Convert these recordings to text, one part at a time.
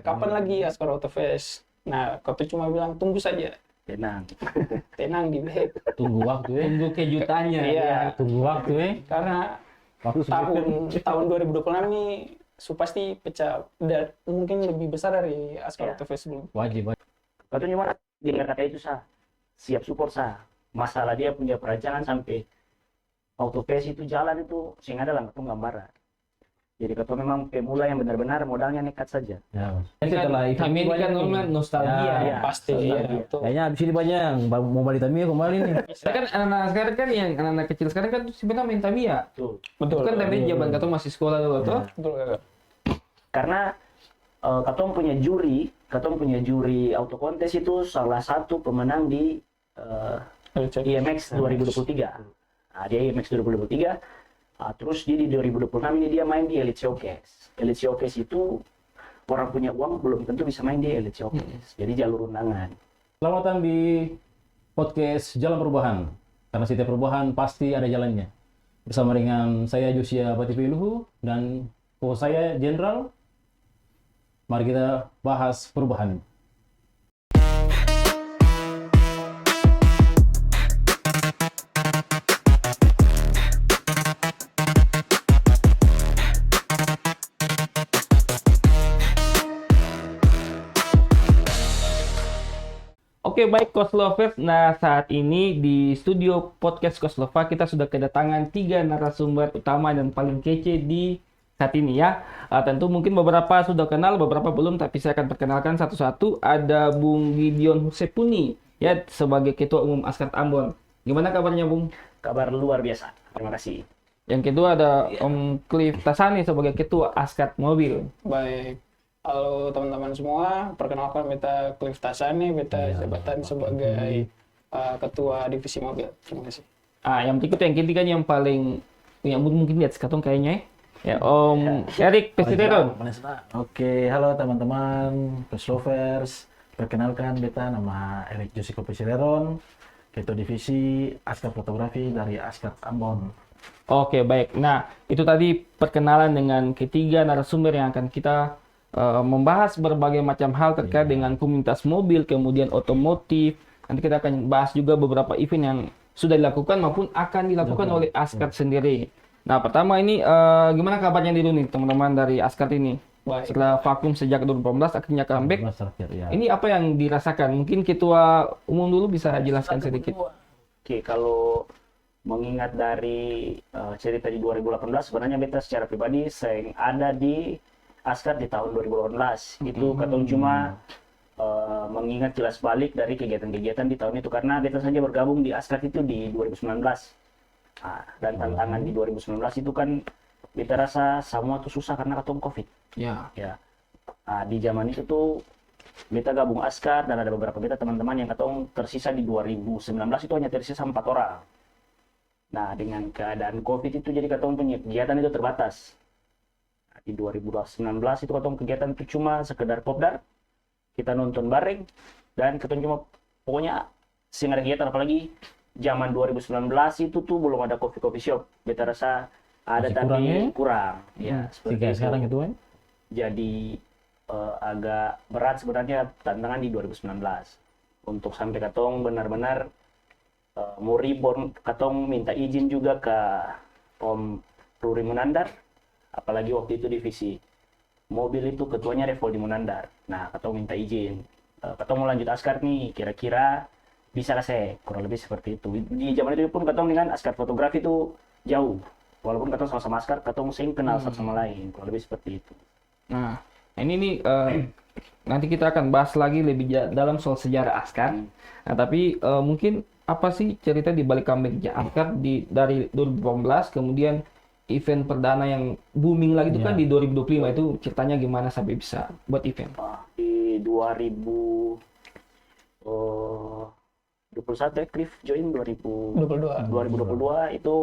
kapan lagi Askar Autofest? Nah, kau tuh cuma bilang tunggu saja, Tenang. tenang di Beb. Tunggu waktu ya. Tunggu kejutannya. Iya. Ya. Tunggu waktu ya. Karena Waktu tahun 2026 ini pasti pecah dan mungkin lebih besar dari Askar Iya. Autofest sebelum. wajib. Kau tuh cuma dengar kata itu sah. Siap support sah. Masalah dia punya perancangan sampai Autofest itu jalan itu sing ada lah ketemu gambaran. Jadi kata memang pemula yang benar-benar modalnya nekat saja. Ya. Setelah kami ini kan normal nostalgia. Ya, Ya. Pasti ya. Betul. Kayaknya abis ini banyak yang mau balik Tamiya kembali nih. Nah, kan anak-anak sekarang kan yang anak-anak kecil sekarang kan sebenarnya main Tamiya. Tuh. Betul. Itu kan dari zaman kata masih sekolah dulu tuh. Betul, Kakak. Karena Katong punya juri auto kontes itu salah satu pemenang di IMX 2023. Nah, dia IMX 2023. Terus dia di 2026 ini dia main di Elite Showcase. Elite Showcase itu orang punya uang belum tentu bisa main di Elite Showcase. Jadi jalur undangan. Selamat datang di podcast Jalan Perubahan. Karena setiap perubahan pasti ada jalannya. Bersama dengan saya Josia Batipiluhu dan host saya Jenderal. Mari kita bahas perubahan. Oke, baik Coach Lovers. Nah, saat ini di studio podcast Coach Lova kita sudah kedatangan 3 narasumber utama dan paling kece di saat ini ya. Tentu mungkin beberapa sudah kenal, beberapa belum, tapi saya akan perkenalkan satu-satu. Ada Bung Gideon Husepuni ya sebagai Ketua Umum Askar Ambon. Gimana kabarnya, Bung? Kabar luar biasa. Terima kasih. Yang kedua ada Om Cliff Tasani sebagai Ketua Askar Mobil. Baik. Halo teman-teman semua, perkenalkan beta Cliff Tasani, beta jabatan sebagai Ketua Divisi Mobil. Terima kasih. Yang berikut yang ketiga yang paling yang mungkin lihat sekatong kayaknya ya Om Erik Pesideron. Oke, halo teman-teman, Coach Lovers. Perkenalkan, beta nama Erik Josiko Pesideron, Ketua Divisi Askar Fotografi dari Askar Ambon. Oke, baik. Nah, itu tadi perkenalan dengan ketiga narasumber yang akan kita membahas berbagai macam hal terkait dengan komunitas mobil, kemudian otomotif. Nanti kita akan bahas juga beberapa event yang sudah dilakukan maupun akan dilakukan oleh Askar sendiri. Nah, pertama ini gimana kabarnya dulu nih teman-teman dari Askar ini? Baik. Setelah vakum sejak 2018 akhirnya comeback. Ya. Ini apa yang dirasakan? Mungkin Ketua Umum dulu bisa jelaskan sedikit. Oke, kalau mengingat dari cerita di 2018, sebenarnya beta secara pribadi saya ada di Askar di tahun 2018. Itu katong cuma mengingat jelas balik dari kegiatan-kegiatan di tahun itu karena beta saja bergabung di Askar itu di 2019. Dan tantangan di 2019 itu kan beta rasa semua tuh susah karena katong Covid. Ya. Ya. Di zaman itu tuh beta gabung Askar dan ada beberapa beta teman-teman yang katong tersisa di 2019 itu hanya tersisa 4 orang. Nah, dengan keadaan Covid itu jadi katong punya kegiatan itu terbatas. Di 2019 itu katong kegiatan itu cuma sekedar popdar, kita nonton bareng, dan katong cuma pokoknya sing ada kegiatan, apalagi zaman 2019 itu tuh belum ada coffee shop. Beta rasa ada Masih tapi kurang, kurang. Ya, seperti Tiga itu. sekarang itu kan? Jadi agak berat sebenarnya tantangan di 2019 untuk sampai katong benar-benar mau reborn, katong minta izin juga ke Om Ruri Munandar, apalagi waktu itu divisi mobil itu ketuanya Revoldi Munandar. Nah, katong minta izin, katong mau lanjut Askar nih, kira-kira bisa lah saya, kurang lebih seperti itu. Di zaman itu pun katong dengan Askar fotografi itu jauh, walaupun katong sama-sama Askar, katong sering kenal satu sama lain, kurang lebih seperti itu. Nah, ini nih nanti kita akan bahas lagi lebih dalam soal sejarah Askar. Nah, tapi mungkin apa sih cerita di balik comeback Askar dari 2018, kemudian event perdana yang booming lagi itu kan di 2025, itu ceritanya gimana sampai bisa buat event? Di 2021 ya, Cliff join 2022 itu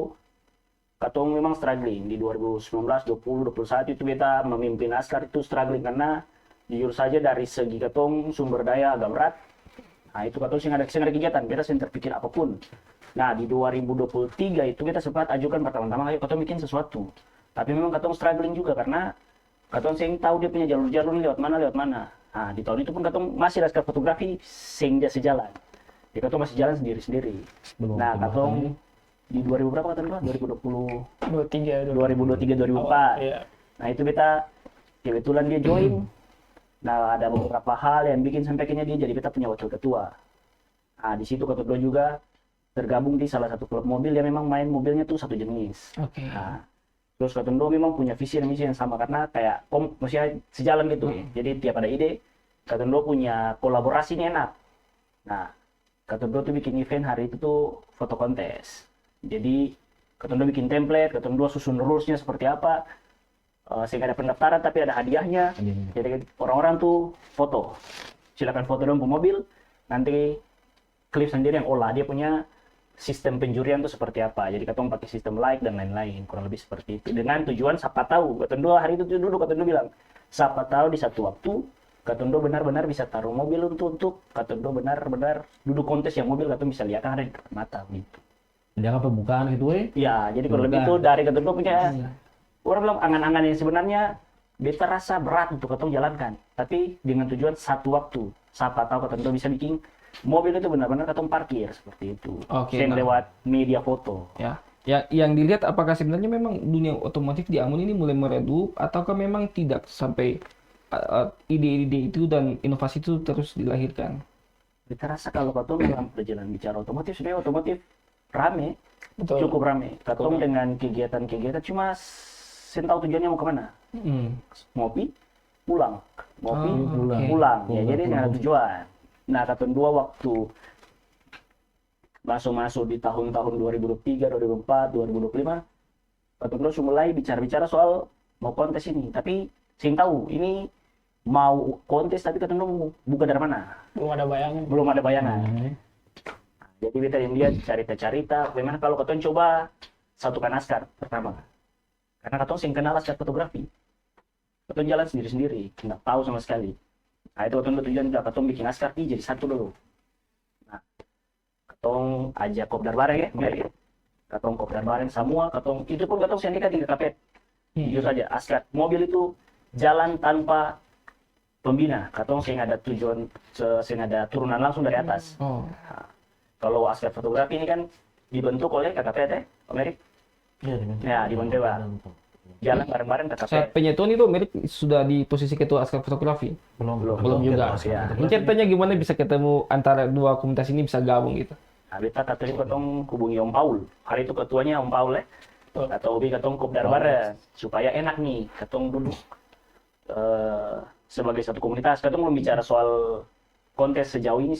katong memang struggling. Di 2019, 20, 21 itu kita memimpin Askar itu struggling karena jujur saja dari segi katong sumber daya agak berat. Nah, itu katong sing ada kegiatan, kita sing terpikir apapun. Nah, di 2023 itu kita sempat ajukan pertama-tama, ayo katong bikin sesuatu. Tapi memang katong struggling juga karena Katong sing tahu dia punya jalur-jalur lewat mana. Nah, di tahun itu pun katong masih Laskar Fotografi sehingga sejalan. Jadi katong masih jalan sendiri-sendiri. Belum Nah, kenal katong kami. di 2000 berapa katong Bang? 2020, 23 2023, 2004. Iya. Nah, itu beta kebetulan dia join. Nah, ada beberapa hal yang bikin sampai akhirnya dia jadi beta punya wakil ketua. Nah, di situ katong juga tergabung di salah satu klub mobil yang memang main mobilnya tuh satu jenis. Oke. Nah, terus Katun Dua memang punya visi dan misi yang sama karena kayak maksudnya sejalan gitu. Jadi tiap ada ide, Katun Dua punya kolaborasi ini enak. Nah, Katun Dua tuh bikin event hari itu tuh foto kontes. Jadi Katun Dua bikin template, Katun Dua susun rulesnya seperti apa, sehingga ada pendaftaran tapi ada hadiahnya. Jadi orang-orang tuh foto, silakan foto dong mobil, nanti klip sendiri yang olah dia punya sistem penjurian itu seperti apa. Jadi katong pakai sistem like dan lain-lain, kurang lebih seperti itu. Dengan tujuan siapa tahu, Katun Dua hari itu dulu Katun Dua bilang, siapa tahu di satu waktu Katun Dua benar-benar bisa taruh mobil untuk Katun Dua benar-benar duduk kontes yang mobil Katun bisa lihat ada di depan mata gitu. Dia kan pembukaan gitu Ya, jadi kurang lebih itu dari Katun Dua punya orang bilang angan-angan yang sebenarnya beta rasa berat untuk Katun jalankan. Tapi dengan tujuan satu waktu, siapa tahu Katun Dua bisa bikin mobil itu benar-benar Katun parkir seperti itu. Oke, Yang nah. lewat media foto. Ya. Yang dilihat apakah sebenarnya memang dunia otomotif di Ambon ini mulai meredup ataukah memang tidak sampai ide-ide itu dan inovasi itu terus dilahirkan? Kita rasa kalau Katun dalam perjalanan bicara otomotif, sebenarnya otomotif rame, Betul. cukup rame. Katun dengan kegiatan-kegiatan cuma sen tahu tujuannya mau kemana. Ngopi, pulang. Ngopi, Oh, oke. pulang. Ya, Pulang, jadi pulang. nggak ada tujuan. Nah, Katun Dua waktu masuk di tahun-tahun 2003, 2004, 2025, Katun Dua sudah mulai bicara-bicara soal mau kontes ini. Tapi sing tahu ini mau kontes tapi Katun Dua mau buka dari mana? Belum ada bayangan. Belum ada bayangan. Jadi kita yang lihat cerita-cerita, bagaimana kalau Katun coba satukan askar pertama. Karena Katun sing kenal askar fotografi. Katun jalan sendiri-sendiri, nggak tahu sama sekali. Nah itu Katun tujuan udah Katun bikin askar jadi satu dulu. Nah, Katun ajak kopdar bareng ya, Katun kopdar bareng semua, Katun itu pun Katun sendiri di KPP. Itu saja askar mobil itu jalan tanpa pembina. Katun sing ada tujuan, sing ada turunan langsung dari atas. Oh. Kalau askar fotografi ini kan dibentuk oleh KKP Amerik. Iya, dibentuk. Ya, dibentuk, Pak. Jalan bareng-bareng Saat KKP. penyatuan itu Merik sudah di posisi ketua askar fotografi. Belum juga. Ya. Ini ceritanya gimana bisa ketemu antara dua komunitas ini bisa gabung gitu? Nah, beta Katolik Katong hubungi Om Paul. Hari itu ketuanya Om Paul ya. Atau Obi Katong kopdar bareng supaya enak nih Katong duduk sebagai satu komunitas. Katong belum bicara soal kontes sejauh ini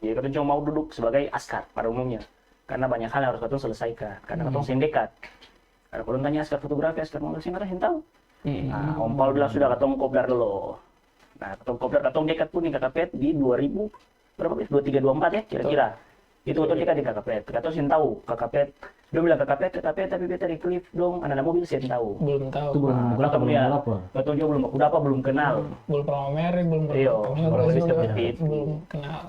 jadi Katong cuma mau duduk sebagai askar pada umumnya. Karena banyak hal yang harus Katong selesaikan. Karena Katong sing dekat. Karena kalau tanya askar fotografi, askar mobil sing Katong tahu. Nah, Om Paul bilang sudah Katong kopdar dulu. Nah, Katong kopdar, Katong dekat pun di KKP di 2000 berapa? 23 24 ya kira-kira. Itu Katong dekat di KKP. Katong sih tahu KKP. Dia bilang KKP tapi beta di klip dong, anak mobil sih tahu. Belum tahu. Itu belum Nah, berapa, Katong belum lihat. berapa. Katong juga belum kenal. Belum pernah merek, belum pernah Iya, kenal, kurang lebih juga seperti itu. belum kenal.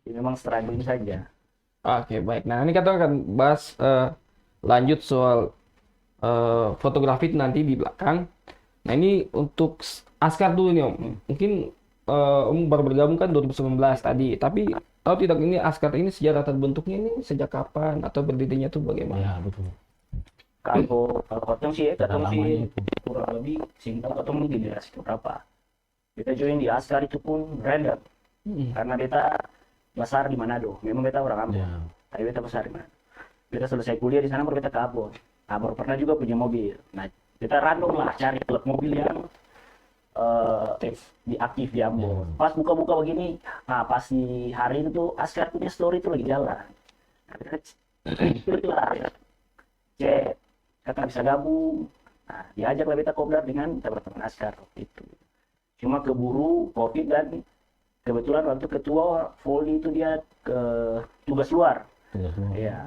Ini memang struggling saja. Oke, baik. Nah, ini kita akan bahas lanjut soal fotografi nanti di belakang. Nah, ini untuk askar dulu nih, Om. Mungkin Om baru bergabung kan 2019 tadi, tapi tahu tidak ini askar ini sejarah terbentuknya ini sejak kapan atau berdirinya tuh bagaimana? Ya, betul. Kalau Katong sih ya, Katong Cara sih lamanya itu. kurang lebih singkat Katong ini generasi berapa. Kita join di askar itu pun random. Karena beta besar di Manado. Memang beta orang Ambon. Ya. Tapi beta besar di Manado. Beta selesai kuliah di sana baru beta ke Ambon. Ambon pernah juga punya mobil. Nah, beta random lah cari klub mobil yang aktif di Ambon. Pas buka-buka begini, nah pas di hari itu tuh askar punya story itu lagi jalan. Nah, beta cek lah. Cek, kata bisa gabung. Nah, diajak lah beta kopdar dengan teman-teman askar waktu itu. Cuma keburu COVID dan kebetulan waktu ketua Voli itu dia ke tugas luar. Tugas luar. Iya.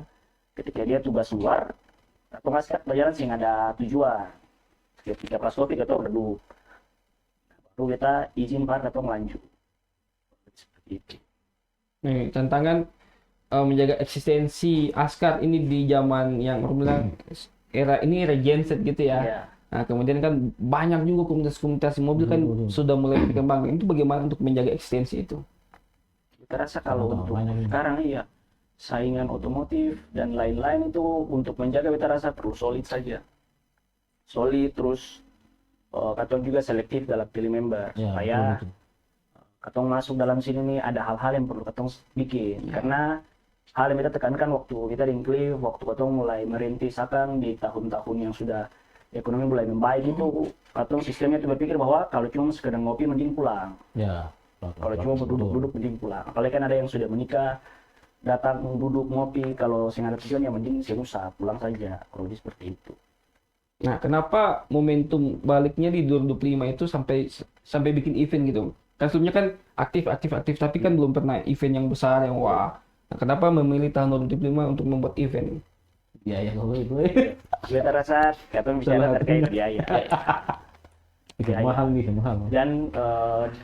Ketika dia tugas luar, atau askar pelajaran sih nggak ada tujuan. Ketika pas COVID kita berdua. Baru kita izin Pak atau lanjut. Seperti itu. Nih, tantangan menjaga eksistensi askar ini di zaman yang orang bilang era ini era Gen Z gitu ya. Iya. Nah, kemudian kan banyak juga komunitas-komunitas mobil kan sudah mulai berkembang. Itu bagaimana untuk menjaga eksistensi itu? Kita rasa kalau Tahu-tahu untuk banyak ini. sekarang iya saingan otomotif dan lain-lain itu untuk menjaga kita rasa perlu solid saja. Solid terus katong juga selektif dalam pilih member Ya, supaya betul. katong masuk dalam sini nih ada hal-hal yang perlu katong bikin karena hal yang kita tekankan waktu kita di Cliff, waktu katong mulai merintis akan di tahun-tahun yang sudah ekonomi mulai membaik itu katong sistemnya itu berpikir bahwa kalau cuma sekedar ngopi mending pulang, Ya. kalau cuma duduk-duduk mending pulang, apalagi kan ada yang sudah menikah datang duduk ngopi, kalau sing ada tujuan ya mending sih usah pulang saja, kalau di seperti itu. Nah, kenapa momentum baliknya di 2025 itu sampai bikin event gitu? Kan sebelumnya kan aktif, tapi kan belum pernah event yang besar yang wah. Nah, kenapa memilih tahun 2025 untuk membuat event? Biaya kalau itu. Kita rasa katong bicara terkait biaya. Itu mahal nih, mahal. Dan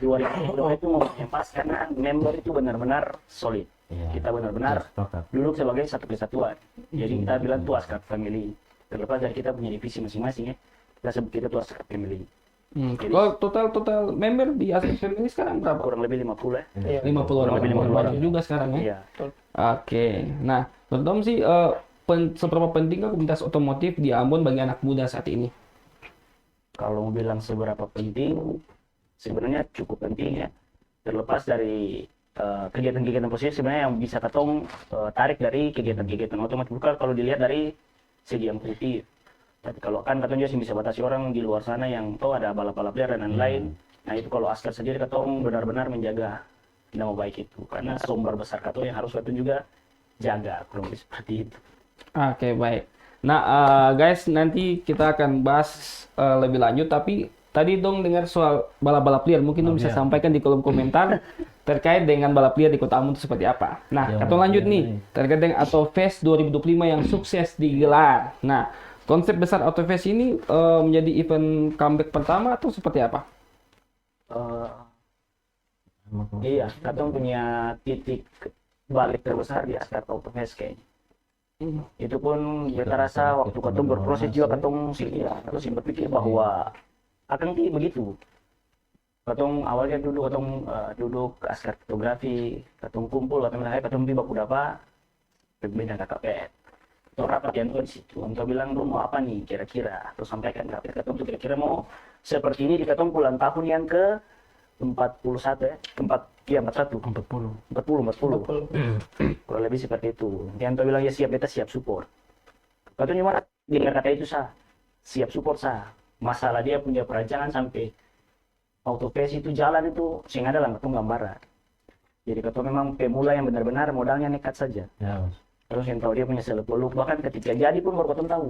2022 itu momennya pas karena member itu benar-benar solid. Ya. Kita benar-benar Sepakat. duduk sebagai satu kesatuan. Jadi kita bilang tuh Askar Family. Terlepas dari kita punya divisi masing-masing ya. Kita sebut kita tuh Askar Family. Kalau total member di Askar Family sekarang berapa? Kurang lebih 50 ya. Iya. 50 orang, Kurang lebih 50 orang juga sekarang ya. Iya. Oke. Nah, menurut Om sih seberapa pentingkah komunitas otomotif di Ambon bagi anak muda saat ini? Kalau mau bilang seberapa penting, sebenarnya cukup penting ya. Terlepas dari kegiatan-kegiatan positif sebenarnya yang bisa katong tarik dari kegiatan-kegiatan otomotif, bukan kalau dilihat dari segi yang positif. Tapi kalau kan katong juga bisa batasi orang di luar sana yang tahu ada balap-balap liar dan lain-lain. Nah itu kalau Askar sendiri katong benar-benar menjaga nama baik itu. Karena sumber besar katong yang harus katong juga jaga, kurang lebih seperti itu. Oke, baik. Nah, guys, nanti kita akan bahas lebih lanjut, tapi tadi dong dengar soal balap-balap liar, mungkin dong bisa sampaikan di kolom komentar terkait dengan balap liar di Kota Ambon itu seperti apa. Nah, Ya, kita lanjut ya, nih, ya. terkait dengan Autofest 2025 yang sukses digelar. Nah, konsep besar Autofest ini menjadi event comeback pertama atau seperti apa? Iya, katong punya titik balik terbesar di Askar Autofest kayaknya. Itu pun kita rasa waktu katong berproses juga katong sempat berpikir bahwa akan begitu. Katong awalnya duduk Askar fotografi, katong kumpul, katong tiba baku dapat berbeda KKPN. Katong rapat yang di situ, untuk bilang lu mau apa nih kira-kira, terus sampaikan KKPN katong tuh kira-kira mau seperti ini di katong ulang tahun yang ke 41 ya, 40. Kurang lebih seperti itu. Yang bilang ya siap, beta siap support. Katanya cuma dengar kata itu siap support Masalah dia punya perancangan sampai Autofest itu jalan itu sing ada lah katong gambaran. Jadi katong memang pemula yang benar-benar modalnya nekat saja. Ya, Mas. Terus yang tahu dia punya seluk-beluk, bahkan ketika jadi pun baru katong tahu.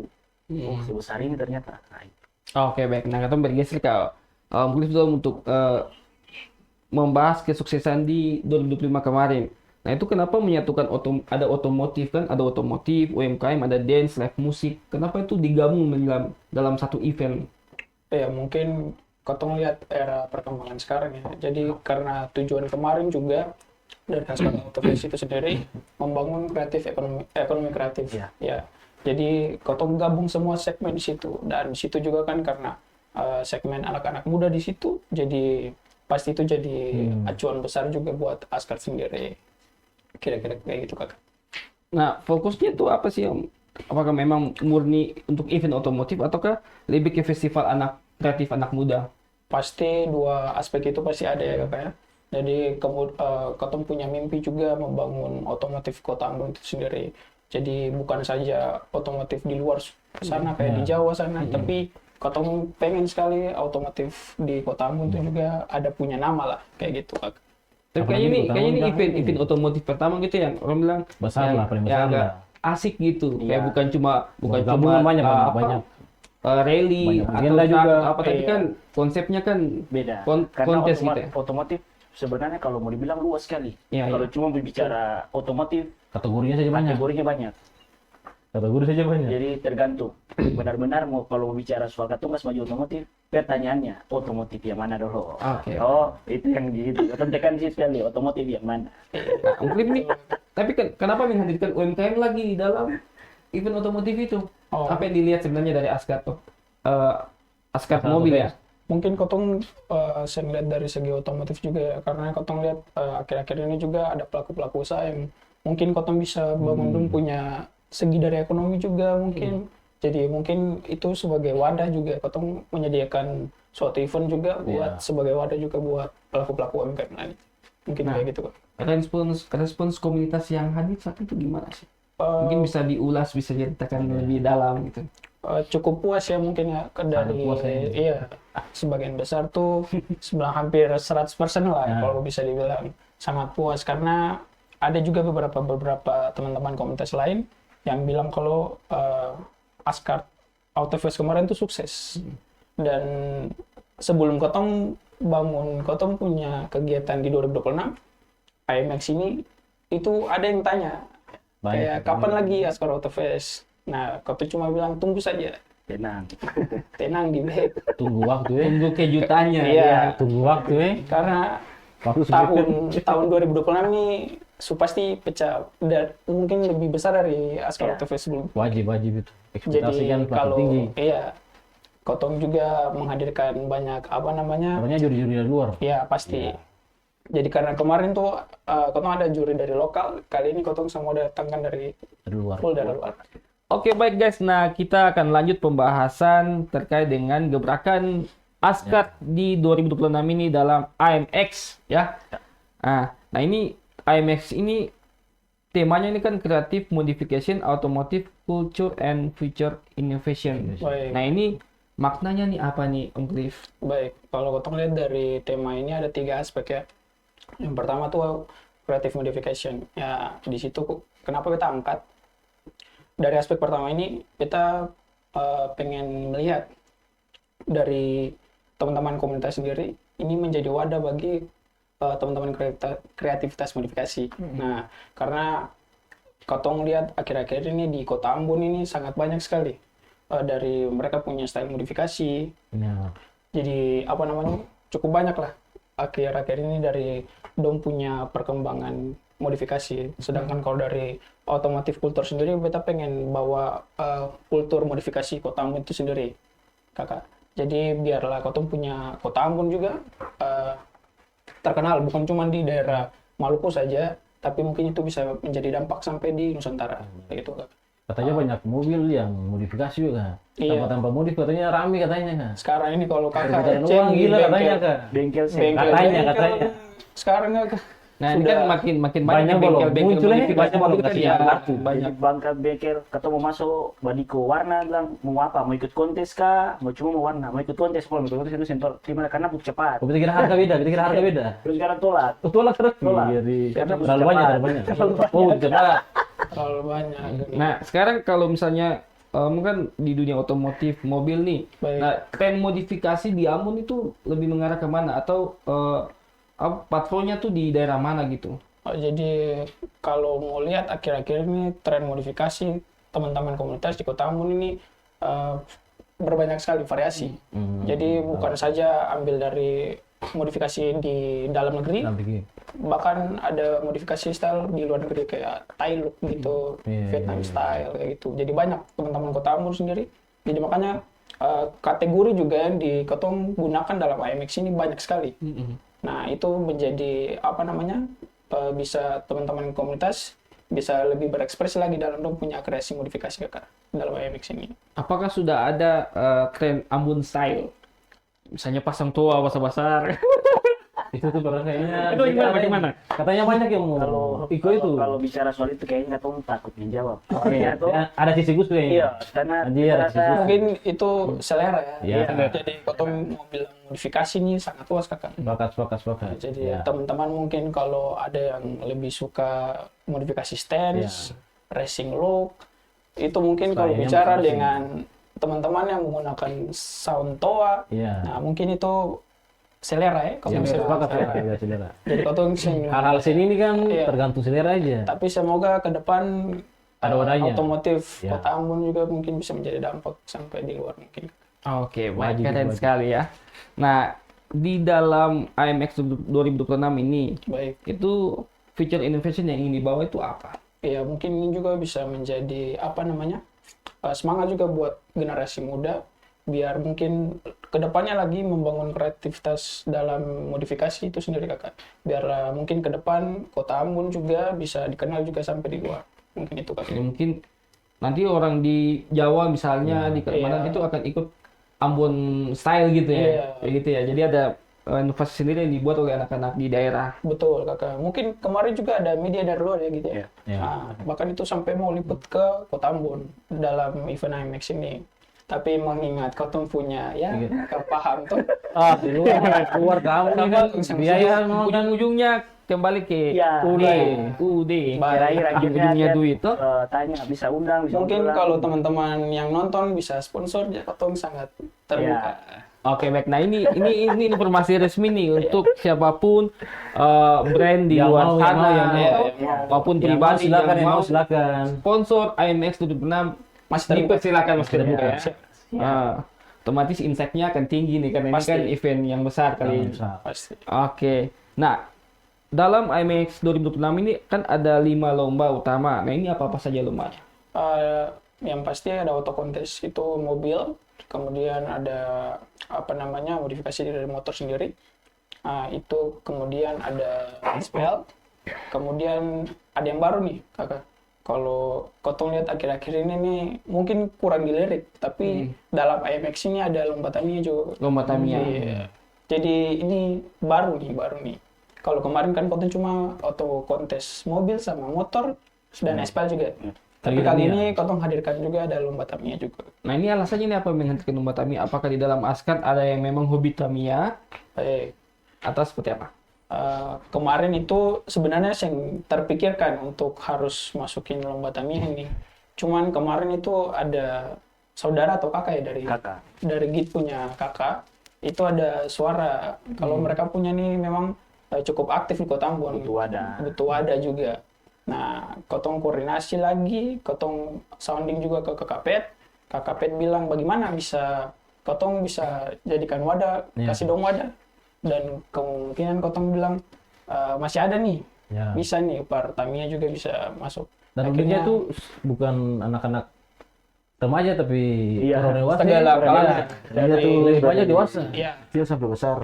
Oh, sebesar ini ternyata. Nah, itu. Oke, baik. Nah, kita bergeser ke Cliff dong untuk membahas kesuksesan di 2025 kemarin. Nah, itu kenapa menyatukan ada otomotif kan, ada otomotif, UMKM, ada dance, live musik. Kenapa itu digabung dalam satu event? Ya mungkin katong lihat era perkembangan sekarang ya. Jadi karena tujuan kemarin juga dari Askar Autofest itu sendiri membangun ekonomi kreatif. Ya. Jadi katong gabung semua segmen di situ, dan di situ juga kan karena segmen anak-anak muda di situ, jadi pasti itu jadi acuan besar juga buat Askar sendiri. Kira-kira kayak gitu kakak. Nah, fokusnya tuh apa sih, Om? Apakah memang murni untuk event otomotif ataukah lebih ke festival kreatif anak muda? Pasti dua aspek itu pasti ada ya kakak ya. Jadi katong punya mimpi juga membangun otomotif Kota Ambon itu sendiri. Jadi bukan saja otomotif di luar sana kayak di Jawa sana, tapi katong pengen sekali otomotif di Kota Ambon itu juga ada punya nama lah kayak gitu kakak. Tapi kayaknya ini event otomotif pertama gitu yang orang bilang Besar lah, paling besar agak lah. asik gitu. Kayak bukan cuma Gabungan banyak. rally Banyak atau agenda juga. apa, tapi kan konsepnya kan Beda. Karena kontes gitu ya. otomotif sebenarnya kalau mau dibilang luas sekali. Iya, Kalau iya. cuma berbicara otomotif, Kategorinya saja banyak. kategorinya banyak. Kategori saja banyak. Jadi tergantung. Benar-benar kalau mau bicara soal katong maju otomotif, pertanyaannya otomotif yang mana dulu? Oke. Oh, itu yang gitu. Katong tekan sih sekali otomotif yang mana. Nah, mungkin nih, tapi kenapa menghadirkan UMKM lagi di dalam event otomotif itu? Oh. Apa yang dilihat sebenarnya dari Askar tuh? Askat Askat mobil ya. Autofest. Mungkin kotong saya ngeliat dari segi otomotif juga ya, karena kotong lihat akhir-akhir ini juga ada pelaku-pelaku usaha yang mungkin kotong bisa bangun dulu punya segi dari ekonomi juga mungkin. Jadi mungkin itu sebagai wadah juga kotong menyediakan suatu event juga buat sebagai wadah juga buat pelaku-pelaku UMKM lain. Mungkin Nah. kayak gitu kok. Respons komunitas yang hadir saat itu gimana sih? Mungkin bisa diulas, bisa ceritakan lebih dalam gitu. Cukup puas ya mungkin ya dari puas ya. iya sebagian besar tuh sebelah hampir 100% lah Nah. kalau bisa dibilang sangat puas karena ada juga beberapa teman-teman komunitas lain yang bilang kalau Askat Autofest kemarin tuh sukses dan sebelum kotong punya kegiatan di 2026 IMX ini itu ada yang tanya kayak kapan lagi Askat Autofest. Nah, kotong cuma bilang tunggu saja, Tenang. tenang di Blade. Tunggu waktu ya. Tunggu kejutannya. Iya. Tunggu waktu ya. Karena Waktu sedikit. tahun 2026 ini pasti pecah dan mungkin lebih besar dari Askat Autofest sebelum. Wajib itu. Ekspektasi Jadi kan pasti kalau tinggi. iya, kotong juga menghadirkan banyak apa namanya? Katanya juri-juri dari luar. Ya pasti. Jadi karena kemarin tuh kotong ada juri dari lokal, kali ini kotong semua datangkan dari Dari luar. full dari luar. Oke, baik guys. Nah, kita akan lanjut pembahasan terkait dengan gebrakan Askat di 2026 ini dalam IMX ya. Nah, ini IMX ini temanya ini kan Creative Modification Automotive Culture and Future Innovation. Baik. Nah, ini maknanya nih apa nih, Om Cliff? Baik, kalau kotong lihat dari tema ini ada 3 aspek ya. Yang pertama tuh creative modification. Ya, di situ kenapa kita angkat? Dari aspek pertama ini kita pengen melihat dari teman-teman komunitas sendiri ini menjadi wadah bagi teman-teman kreativitas modifikasi. Nah, karena kotong lihat akhir-akhir ini di Kota Ambon ini sangat banyak sekali dari mereka punya style modifikasi. Ya. Jadi apa namanya cukup banyak lah akhir-akhir ini dari dom punya perkembangan modifikasi. Sedangkan kalau dari otomotif kultur sendiri kita pengen bawa kultur modifikasi Kota Ambon itu sendiri, kakak. Jadi biarlah Kota punya Kota Ambon juga terkenal bukan cuma di daerah Maluku saja, tapi mungkin itu bisa menjadi dampak sampai di Nusantara, kayak gitu kak. Katanya banyak mobil yang modifikasi juga. Iya. Tanpa modif katanya rame katanya. Kak. Sekarang ini kalau kakak Perbedaan cek uang di gila katanya bengkel- Kak. Bengkel sih. Katanya. sekarang nggak Nah, ini kan makin banyak banyak belum bengkel-bengkel muncul ya, modifikasi banyak mobil belum kan kasih ya, laku. banyak. Jadi bangka bengkel ketemu masuk badiko warna bilang mau apa, mau ikut kontes kah, mau cuma mau warna, mau ikut kontes, kalau mau ikut kontes itu sensor gimana karena butuh cepat. Oh, kita kira harga beda, kita kira harga beda. Terus sekarang tolak. Betul lah terus. Tolak. Jadi Karena terlalu banyak, terlalu banyak. Oh, cepat. terlalu banyak. Nah, sekarang kalau misalnya kan di dunia otomotif mobil nih, Baik. nah tren modifikasi di Ambon itu lebih mengarah ke mana atau patrolnya tuh di daerah mana gitu? Jadi kalau mau lihat akhir-akhir ini tren modifikasi teman-teman komunitas di Kota Ambon ini berbanyak sekali variasi. Jadi bukan saja ambil dari modifikasi di dalam negeri, Nanti bahkan ada modifikasi style di luar negeri kayak Thai look gitu, Iya, Vietnam iya, style kayak gitu. Jadi banyak teman-teman Kota Ambon sendiri. Jadi makanya kategori juga yang di Kotong gunakan dalam IMX ini banyak sekali. Nah itu menjadi apa namanya bisa teman-teman komunitas bisa lebih berekspresi lagi dalam dong punya kreasi modifikasi kakak dalam IMX ini. Apakah sudah ada tren Ambon style? Misalnya pasang tua basah-basar. itu tuh pernah kayaknya. Itu gimana? Katanya banyak yang mau ikut itu. Kalau bicara soal itu kayaknya katong takut menjawab. Iya, Tuh, ada sisi Gus kayaknya. iya, karena Anjir, kita rasa Mungkin itu selera ya. Iya. Jadi Kotong mau bilang modifikasi ini sangat luas kakak. Sepakat. Jadi Ya. teman-teman mungkin kalau ada yang lebih suka modifikasi stance, racing look, itu mungkin kalau Stylenya bicara masing-masing. dengan teman-teman yang menggunakan sound toa, Iya. nah mungkin itu selera ya. Kalau Iya, bisa sepakat selera. ya, selera. Jadi Kotong sih- Hal-hal sini ini kan Iya. tergantung selera aja. tapi semoga ke depan Ada wadahnya. otomotif Ya. Kota Ambon juga mungkin bisa menjadi dampak sampai di luar mungkin. Oke, Wajib, keren wajib. sekali ya. Nah, di dalam IMX 2026 ini, Baik. itu feature innovation yang ingin dibawa itu apa? Ya mungkin ini juga bisa menjadi apa namanya semangat juga buat generasi muda biar mungkin kedepannya lagi membangun kreativitas dalam modifikasi itu sendiri kakak, biar mungkin ke depan Kota Ambon juga bisa dikenal juga sampai di luar, mungkin itu kakak. Ya, mungkin nanti orang di Jawa misalnya di Kalimantan Iya. itu akan ikut Ambon style gitu ya. Iya. Kayak gitu ya. Jadi ada inovasi sendiri yang dibuat oleh anak-anak di daerah. Betul kakak, mungkin kemarin juga ada media dari luar ya gitu ya. Iya. Iya. Nah, bahkan itu sampai mau liput ke Kota Ambon dalam event IMAX ini. Tapi mengingat Kotong punya ya kakak paham tuh. Di luar kamu nih kan biaya memang kan Ujung-ujungnya kembali ke Iya. UD. Terakhir akhirnya Ujung-ujungnya dia, duit tuh. tanya bisa undang, bisa Mungkin undang. kalau teman-teman yang nonton bisa sponsor ya, Kotong sangat terbuka. Oke, baik. Nah, ini informasi resmi nih untuk siapapun brand di Yang luar mau, sana yang mau. maupun yang mau pribadi silakan, yang mau silakan. sponsor IMX 76 Masih terbuka. dipersilakan Mas terbuka ya. Siap. Otomatis insight-nya akan tinggi nih karena Pasti. ini kan event yang besar kali ini. Pasti. Oke. Nah, dalam IMX 2026 ini kan ada 5 lomba utama. Nah, ini apa-apa saja lombanya? Yang pasti ada auto contest itu mobil, kemudian ada apa namanya modifikasi dari motor sendiri. Itu kemudian ada spell, kemudian ada yang baru nih kakak. Kalau Kotong lihat akhir-akhir ini nih mungkin kurang dilirik, tapi dalam IMX ini ada lomba Tamiya juga. Lomba Tamiya. Iya. Jadi ini baru nih. Kalau kemarin kan Kotong cuma auto kontes mobil sama motor dan SPL juga. Tapi kali ini Kotong hadirkan juga ada lomba Tamiya juga. Nah, ini alasannya ini apa menghentikan lomba Tamiya? Apakah di dalam Askar ada yang memang hobi Tamiya atau seperti apa? Kemarin itu sebenarnya yang terpikirkan untuk harus masukin lomba Tamiya ini. Cuman kemarin itu ada saudara atau kakak ya Kakak. dari Git punya kakak. Itu ada suara kalau mereka punya nih memang cukup aktif di Kota Ambon. Butuh wadah juga. Nah, Kotong koordinasi lagi, Kotong sounding juga ke Kakak Pet. Kakak Pet bilang bagaimana Kotong bisa jadikan wadah, kasih dong wadah. Dan kemungkinan Kotong bilang masih ada nih, Ya. bisa nih, Tamiya juga bisa masuk. Dan Akhirnya- uniknya tuh bukan anak-anak remaja tapi Iya. orang dewasa. Segala kalangan. Iya tuh lebih banyak dewasa. Iya, Kecil sampai besar.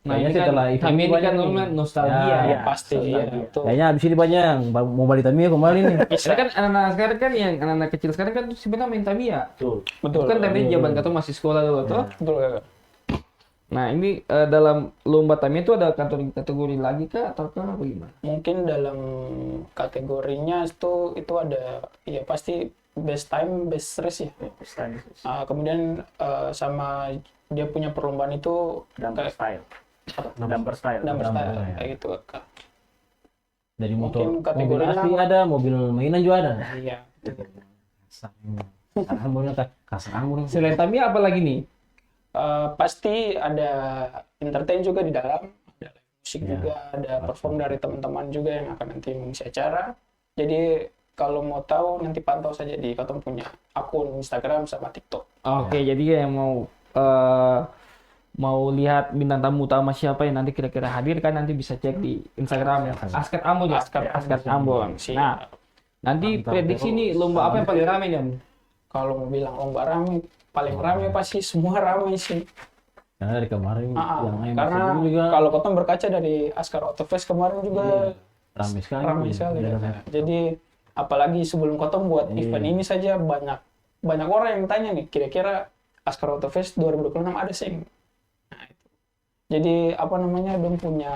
Nah, Kayaknya ini kan setelah event Tamiya ini banyak kan nih. namanya nostalgia. Ya, Ya. pasti ya. Tuh. Kayaknya abis ini banyak yang mau balik Tamiya kembali nih. Karena kan anak-anak sekarang kan yang anak-anak kecil sekarang kan sebenarnya main Tamiya. Tuh. Betul. Kan Tamiya zaman kata masih sekolah dulu tuh. Betul, Kakak. Nah, ini dalam lomba Tamiya itu ada kategori lagi kah ataukah bagaimana? Mungkin dalam kategorinya itu ada ya pasti best time, best race ya. Kemudian sama dia punya perlombaan itu Dumper kayak style. Dumper style. number style ya. kayak gitu Kak. Dari motor, Mungkin kategori mobil asli enam. ada, mobil mainan juga ada. Iya. Ambon kasar Ambon. Selain Tamiya apa lagi nih? Pasti ada entertain juga di dalam, ada live musik Ya. juga, ada perform dari teman-teman juga yang akan nanti mengisi acara. Jadi kalau mau tahu nanti pantau saja di Kotong punya akun Instagram sama TikTok. Oke, jadi yang mau lihat bintang tamu utama siapa yang nanti kira-kira hadir kan nanti bisa cek di Instagram Askar Ambon ya. Askar Ambon. Siap. Nah, nanti prediksi nih lomba apa yang paling ramai nih? Om? Kalau mau bilang lomba rame, paling rame pasti semua rame sih. Karena dari kemarin yang IMX Karena itu juga kalau Kotong berkaca dari Askar Autofest kemarin juga ramai sekali. ramai sekali. Iya. Jadi apalagi sebelum Kotong buat event ini saja banyak orang yang tanya nih kira-kira Askar Autofest 2026 ada sih. Nah, itu. Jadi apa namanya belum punya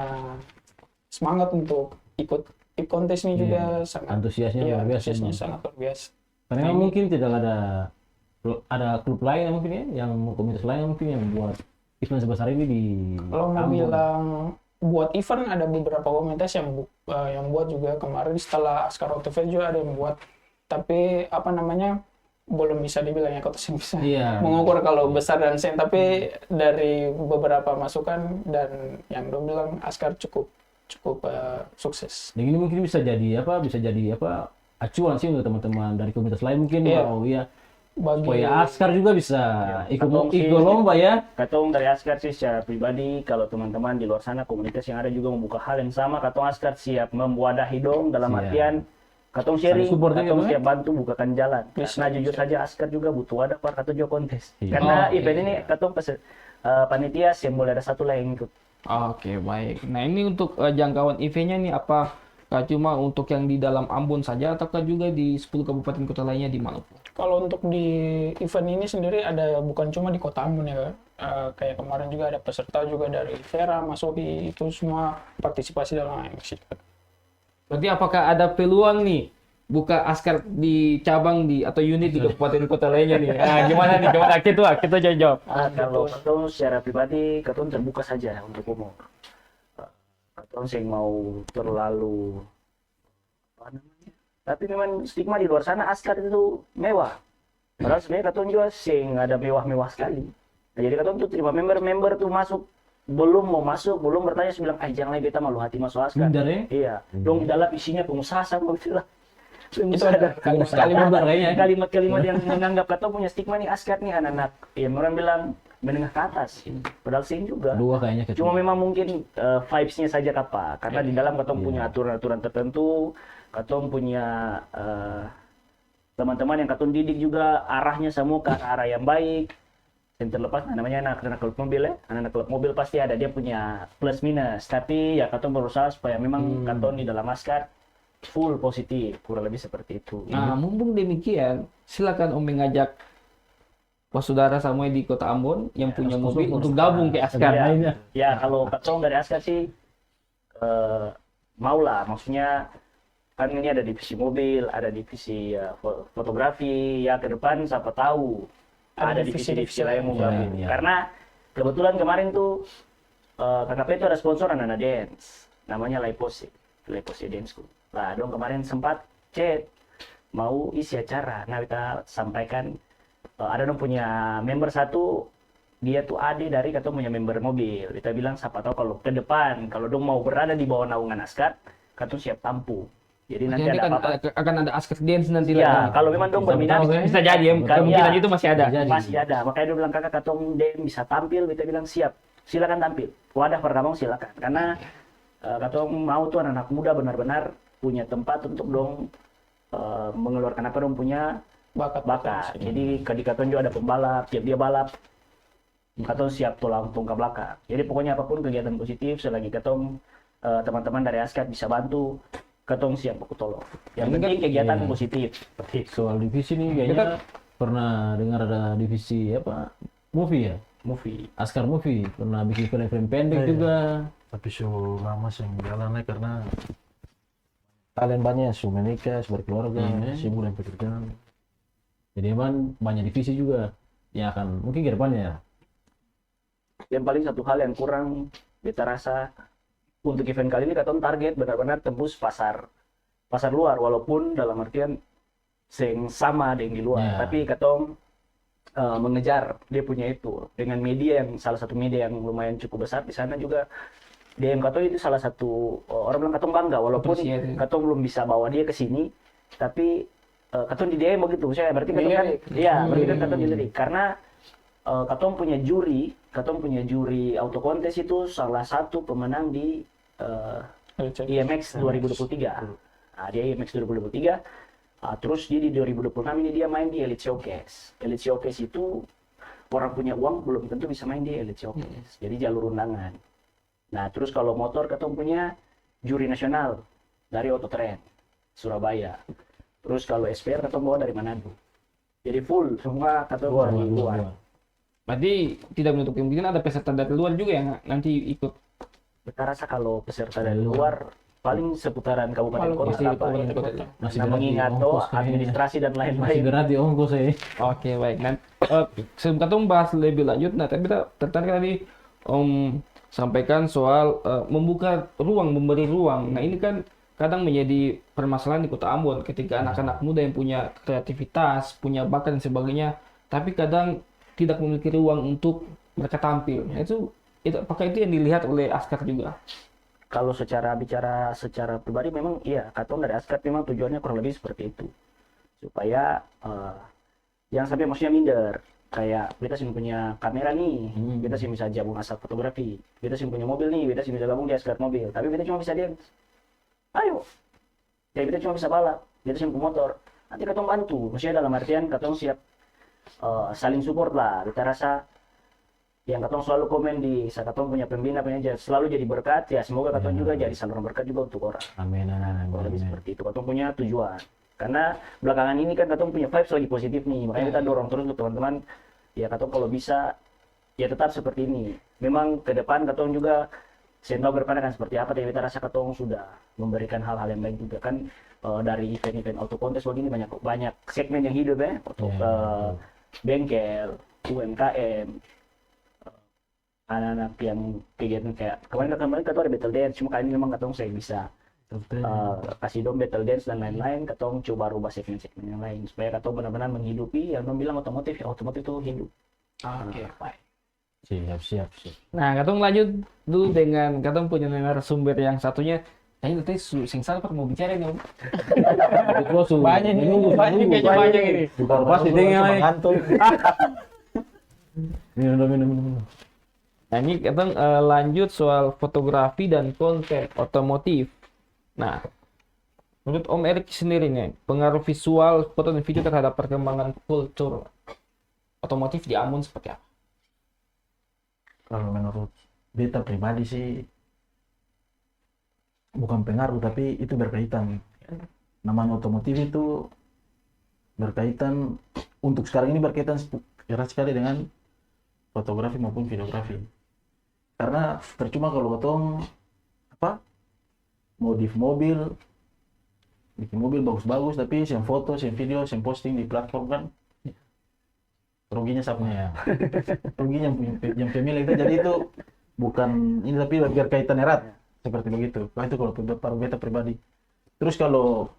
semangat untuk ikut kontes ini juga sangat Antusiasnya iya, luar biasa. antusiasnya emang. sangat luar biasa. Karena mungkin tidak ada klub lain yang mungkin ya, yang komunitas lain yang mungkin yang buat event sebesar ini di Kalau mau Ambon. bilang buat event ada beberapa komunitas yang buat juga kemarin setelah Askar Autofest juga ada yang buat, tapi apa namanya belum bisa dibilang ya komunitas yang bisa Iya. mengukur kalau besar dan sen, tapi dari beberapa masukan dan yang dia bilang Askar cukup sukses. Dan ini mungkin bisa jadi acuan sih untuk teman-teman dari komunitas lain mungkin Iya. mau ya Bagi supaya Askar juga bisa Katong sih- ikut lomba ya. Katong dari Askar sih secara pribadi, kalau teman-teman di luar sana komunitas yang ada juga membuka hal yang sama, Katong Askar siap memwadahi dong dalam Siap. artian katong sharing, support juga, katong Bang, siap bantu bukakan jalan. Bisa, Karena jujur bisa. saja Askar juga butuh ada par katong juga kontes. Iya. Karena Oh, event iya. ini katong panitia yang boleh ada satu lah yang ikut. Oke, baik. Nah, ini untuk jangkauan eventnya nih apa cuma untuk yang di dalam Ambon saja ataukah juga di 10 kabupaten kota lainnya di Maluku? Kalau untuk di event ini sendiri ada bukan cuma di Kota Ambon ya, Kak. Kayak kemarin juga ada peserta juga dari Vera, Masohi, itu semua partisipasi dalam AMX. Berarti apakah ada peluang nih buka askar di cabang di atau unit di kabupaten kota lainnya nih? Nah, gimana nih? Gimana kita jawab? Kalau katong secara pribadi katong terbuka saja untuk umum. Katong sing mau terlalu apa namanya? Tapi memang stigma di luar sana Askar itu mewah. Padahal sebenarnya katong juga sing ada mewah-mewah sekali. Nah, jadi katong tuh terima member tuh masuk belum mau masuk, belum bertanya bilang, jangan lagi kita malu hati masuk Askar. Minder ya? Iya, dong di dalam isinya pengusaha sama bilang. Itu ada Kalimat kayaknya. Kalimat-kalimat yang menganggap katong punya stigma nih Askar nih anak-anak. Ya orang bilang menengah ke atas. Padahal sing juga. Dua kayaknya kecil. Cuma memang mungkin vibes-nya saja apa. Karena di dalam katong punya aturan-aturan tertentu, katong punya teman-teman yang katong didik juga arahnya semua ke arah yang baik. Yang terlepas namanya anak-anak klub mobil ya. Anak-anak klub mobil pasti ada dia punya plus minus. Tapi ya katong berusaha supaya memang katong di dalam Askar full positif, kurang lebih seperti itu. Nah, mumpung demikian, silakan Om mengajak saudara semua di Kota Ambon yang punya mobil untuk gabung ke Askar. Ya, ya kalau katong dari Askar sih mau lah, maksudnya kan ini ada divisi mobil, ada divisi fotografi, ya ke depan siapa tahu ada divisi-divisi lain yang mau gabung. Iya. Karena kebetulan kemarin tuh KKP itu ada sponsor anak dance, namanya Laiposi Dance School. Nah, dong kemarin sempat chat mau isi acara. Nah, kita sampaikan ada dong punya member satu, dia tuh ade dari katong punya member mobil. Kita bilang siapa tahu kalau ke depan kalau dong mau berada di bawah naungan Askar, katong siap tampung. Jadi nanti Nanti ada kan apa-apa. akan ada Askar Dance nanti Ya, lah. kalau memang dong berminat Bisa jadi ya, kemungkinan itu masih ada. Jadi. masih ada. Makanya dia bilang kakak katong dem bisa tampil, kita bilang siap. Silakan tampil. Wadah perkamong silakan. Karena katong mau tuh anak-anak muda benar-benar punya tempat untuk dong mengeluarkan apa dong punya bakat. Jadi di katong juga ada pembalap, tiap dia balap katong siap tulang ke belakang. Jadi pokoknya apapun kegiatan positif selagi katong teman-teman dari Askar bisa bantu, katong siap aku tolong. Yang penting kegiatan positif. Seperti itu. Soal divisi nih kayaknya pernah dengar ada divisi apa? Movie ya? Movie. Askar Movie pernah bikin film-film pendek Iya. juga. Tapi so lama sih jalannya karena kalian banyak su menikah, su berkeluarga, sibuk dengan pekerjaan. Jadi emang banyak divisi juga yang akan mungkin ke depannya ya. Yang paling satu hal yang kurang kita rasa untuk event kali ini katong target benar-benar tembus pasar luar, walaupun dalam artian sing sama dengan di luar, Ya. tapi katong mengejar dia punya itu dengan media yang salah satu media yang lumayan cukup besar di sana juga. DM katong itu salah satu orang bilang katong bangga walaupun Apresiasi. katong belum bisa bawa dia ke sini, tapi katong di DM begitu saya berarti katong kan iya berarti kan katong dilirik karena katong punya juri auto kontes itu salah satu pemenang di IMX 2023. Nah, dia IMX 2023. Terus dia di 2026 ini dia main di Elite Showcase. Elite Showcase itu orang punya uang belum tentu bisa main di Elite Showcase. Jadi jalur undangan. Nah, terus kalau motor katong punya juri nasional dari Autotrend Surabaya. Terus kalau SPR katong bawa dari Manado. Jadi full semua katong dari luar. Berarti tidak menutup kemungkinan ada peserta dari luar juga yang nanti ikut. Kita rasa kalau peserta dari luar paling seputaran kabupaten kota Masih apa ya. Masih Nah, berat mengingat di tuh ongkos kayaknya. administrasi dan Masih lain-lain. berat di ongkos ya. Oke, baik. Nah, sebelum kita bahas lebih lanjut, nah tapi kita tertarik tadi Om sampaikan soal membuka ruang, memberi ruang. Nah, ini kan kadang menjadi permasalahan di Kota Ambon ketika anak-anak muda yang punya kreativitas, punya bakat dan sebagainya, tapi kadang tidak memiliki ruang untuk mereka tampil. Nah, itu apakah itu yang dilihat oleh Askar juga? Kalau bicara secara pribadi memang iya, katong dari Askar memang tujuannya kurang lebih seperti itu. Supaya yang sampai maksudnya minder. Kayak kita sih punya kamera nih, kita sih bisa gabung asal fotografi. Kita sih punya mobil nih, kita sih bisa gabung di Askar mobil. Tapi kita cuma bisa dance. Ayo. Ya kita cuma bisa balap, kita cuma motor. Nanti katong bantu, maksudnya dalam artian katong siap saling support lah. Kita rasa yang katong selalu komen di saat katong punya pembina selalu jadi berkat ya, semoga katong juga jadi saluran berkat juga untuk orang. Amin. Kurang lebih seperti itu. Katong punya tujuan. Karena belakangan ini kan katong punya vibes lagi positif nih, makanya kita dorong terus untuk teman-teman. Ya katong kalau bisa ya tetap seperti ini. Memang ke depan katong juga saya tahu ke depan akan seperti apa, tapi kita rasa katong sudah memberikan hal-hal yang baik juga kan. Dari event-event auto contest begini banyak segmen yang hidup ya, untuk bengkel, UMKM, anak-anak yang kegiatan kayak kemarin katong ada battle dance, cuma kali ini memang katong saya bisa kasih dong battle dance dan lain-lain, katong coba rubah segmen-segmen yang lain supaya katong benar-benar menghidupi yang bilang otomotif itu hidup. Oke, baik. Siap. Nah, katong lanjut dulu dengan katong punya narasumber yang satunya. Tadi sing salah mau bicara nih, Om. Banyak ini. Pasti tinggal ngantuk. minum. Nah, ini katong lanjut soal fotografi dan konten otomotif. Nah, menurut Om Erik sendiri nih, pengaruh visual, foto dan video terhadap perkembangan kultur otomotif di Ambon seperti apa? Kalau menurut beta pribadi sih bukan pengaruh, tapi itu berkaitan. Namanya otomotif itu berkaitan, untuk sekarang ini berkaitan erat sekali dengan fotografi maupun videografi. Karena percuma kalau ketong modif mobil, bikin mobil bagus-bagus, tapi sen foto, sen video, sen posting di platform kan ruginya siapa ya? Ruginya yang pemilik itu. Jadi itu bukan ini, tapi berkaitan erat seperti begitu. Nah, itu kalau beta pribadi. Terus kalau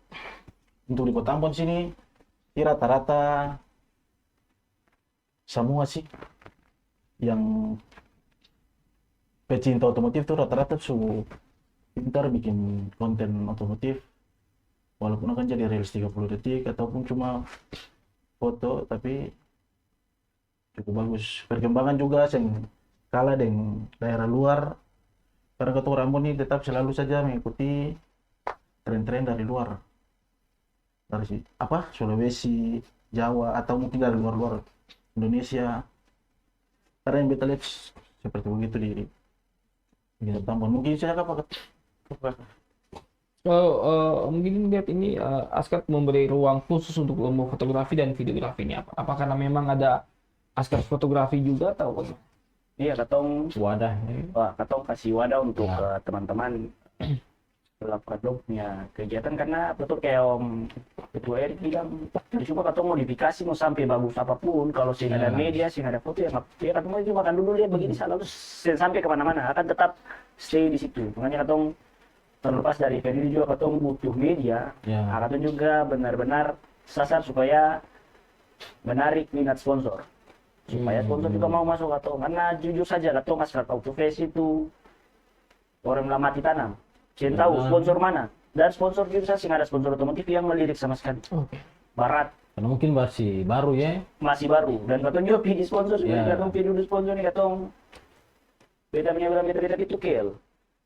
untuk di Kota Ambon sini, rata-rata semua sih yang pecinta otomotif tuh rata-rata pintar bikin konten otomotif, walaupun akan jadi reels 30 detik ataupun cuma foto, tapi cukup bagus. Perkembangan juga yang kalah dengan daerah luar, karena Kota Ambon ini tetap selalu saja mengikuti tren-tren dari luar, dari Sulawesi, Jawa, atau mungkin dari luar Indonesia. Karena yang kita lihat seperti begitu di Kota Ambon. Mungkin saya Mungkin lihat ini Askar memberi ruang khusus untuk lomba fotografi dan videografi ini apa? Apa karena memang ada Askar fotografi juga atau bagaimana? Iya, katong kasih wadah untuk teman-teman melakukan punya kegiatan, karena betul kayak Om Ketua Erik bilang, cuma katong modifikasi mau sampai bagus apapun, kalau sih ada media, sih ada foto, ya katong cuma kan dulu lihat begini salah, terus sampai kemana-mana akan tetap stay di situ. Makanya katong terlepas dari event ini juga katong butuh media, katong juga benar-benar sasar supaya menarik minat sponsor. Supaya sponsor juga mau masuk atau karena jujur saja katong Askar Autofest itu orang mati tanam. Saya tahu sponsor mana, dan sponsor juga sih ada sponsor otomotif yang melirik sama sekali. Barat. Karena mungkin masih baru ya. Masih baru, dan katong juga pilih sponsor juga, katong pilih sponsor nih katong. Beta itu kel.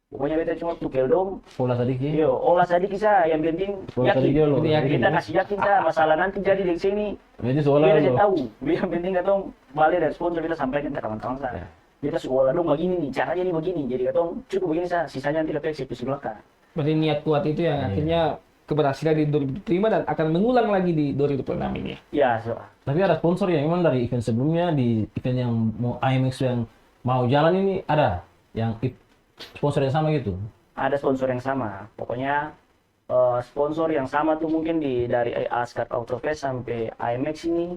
Pokoknya beta cuma tukel dong. Olah sedikit. Yo, olah sedikit sah, yang penting yakin. Kita kasih yakin sah, masalah nanti jadi di sini. Jadi soalnya Kita tahu, yang penting katong balik dari sponsor kita sampaikan ke kawan-kawan sah. Kita sekolah dong begini nih, caranya nih begini. Jadi katong cukup begini sah, sisanya nanti kita eksekusi belakang. Berarti niat kuat itu yang akhirnya keberhasilan di 2005 dan akan mengulang lagi di 2026 ini. Ya, Tapi ada sponsor yang memang dari event sebelumnya, di event yang mau IMX yang mau jalan ini ada yang sponsor yang sama gitu? Ada sponsor yang sama. Pokoknya sponsor yang sama tuh mungkin dari Askar Autofest sampai IMX ini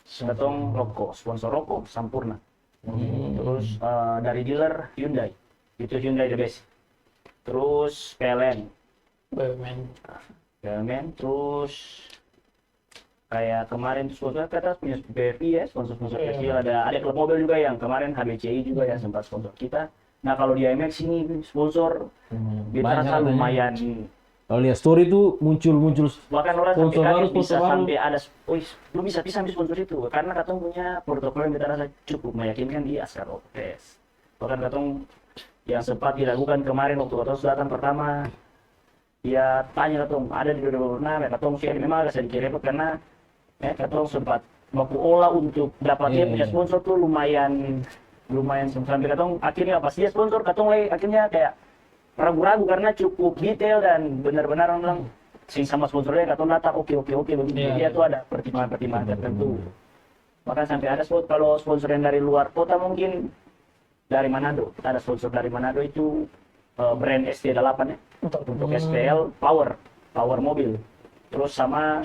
katong rokok, sponsor rokok Sampurna. Terus dari dealer Hyundai, itu Hyundai the best. Terus PLN, terus kayak kemarin tuh sponsor kita punya BFI ya, sponsor kecil, ada klub mobil juga yang kemarin HBCI juga yang sempat sponsor kita. Nah kalau di IMX ini sponsor kita rasa lumayan. Kalau lihat story itu muncul Bahkan orang sampai kaget bisa baru. sampai ada, lu bisa ambil sponsor itu karena katong punya protokol yang kita rasa cukup meyakinkan di Askar Autofest. Bahkan katong yang sempat dilakukan kemarin waktu katong datang pertama, ya tanya katong ada di 2006 ya katong share memang agak sedikit repot karena ya katong sempat baku olah untuk dapatnya punya sponsor tuh lumayan sampai katong akhirnya pas dia sponsor katong lagi akhirnya kayak ragu-ragu karena cukup detail dan benar-benar orang bilang sing sama sponsornya katong data oke begitu. Dia tuh ada pertimbangan tertentu. Bahkan sampai ada kalau sponsor yang dari luar kota mungkin dari Manado, ada sponsor dari Manado itu brand ST8 ya untuk STL power mobil. Terus sama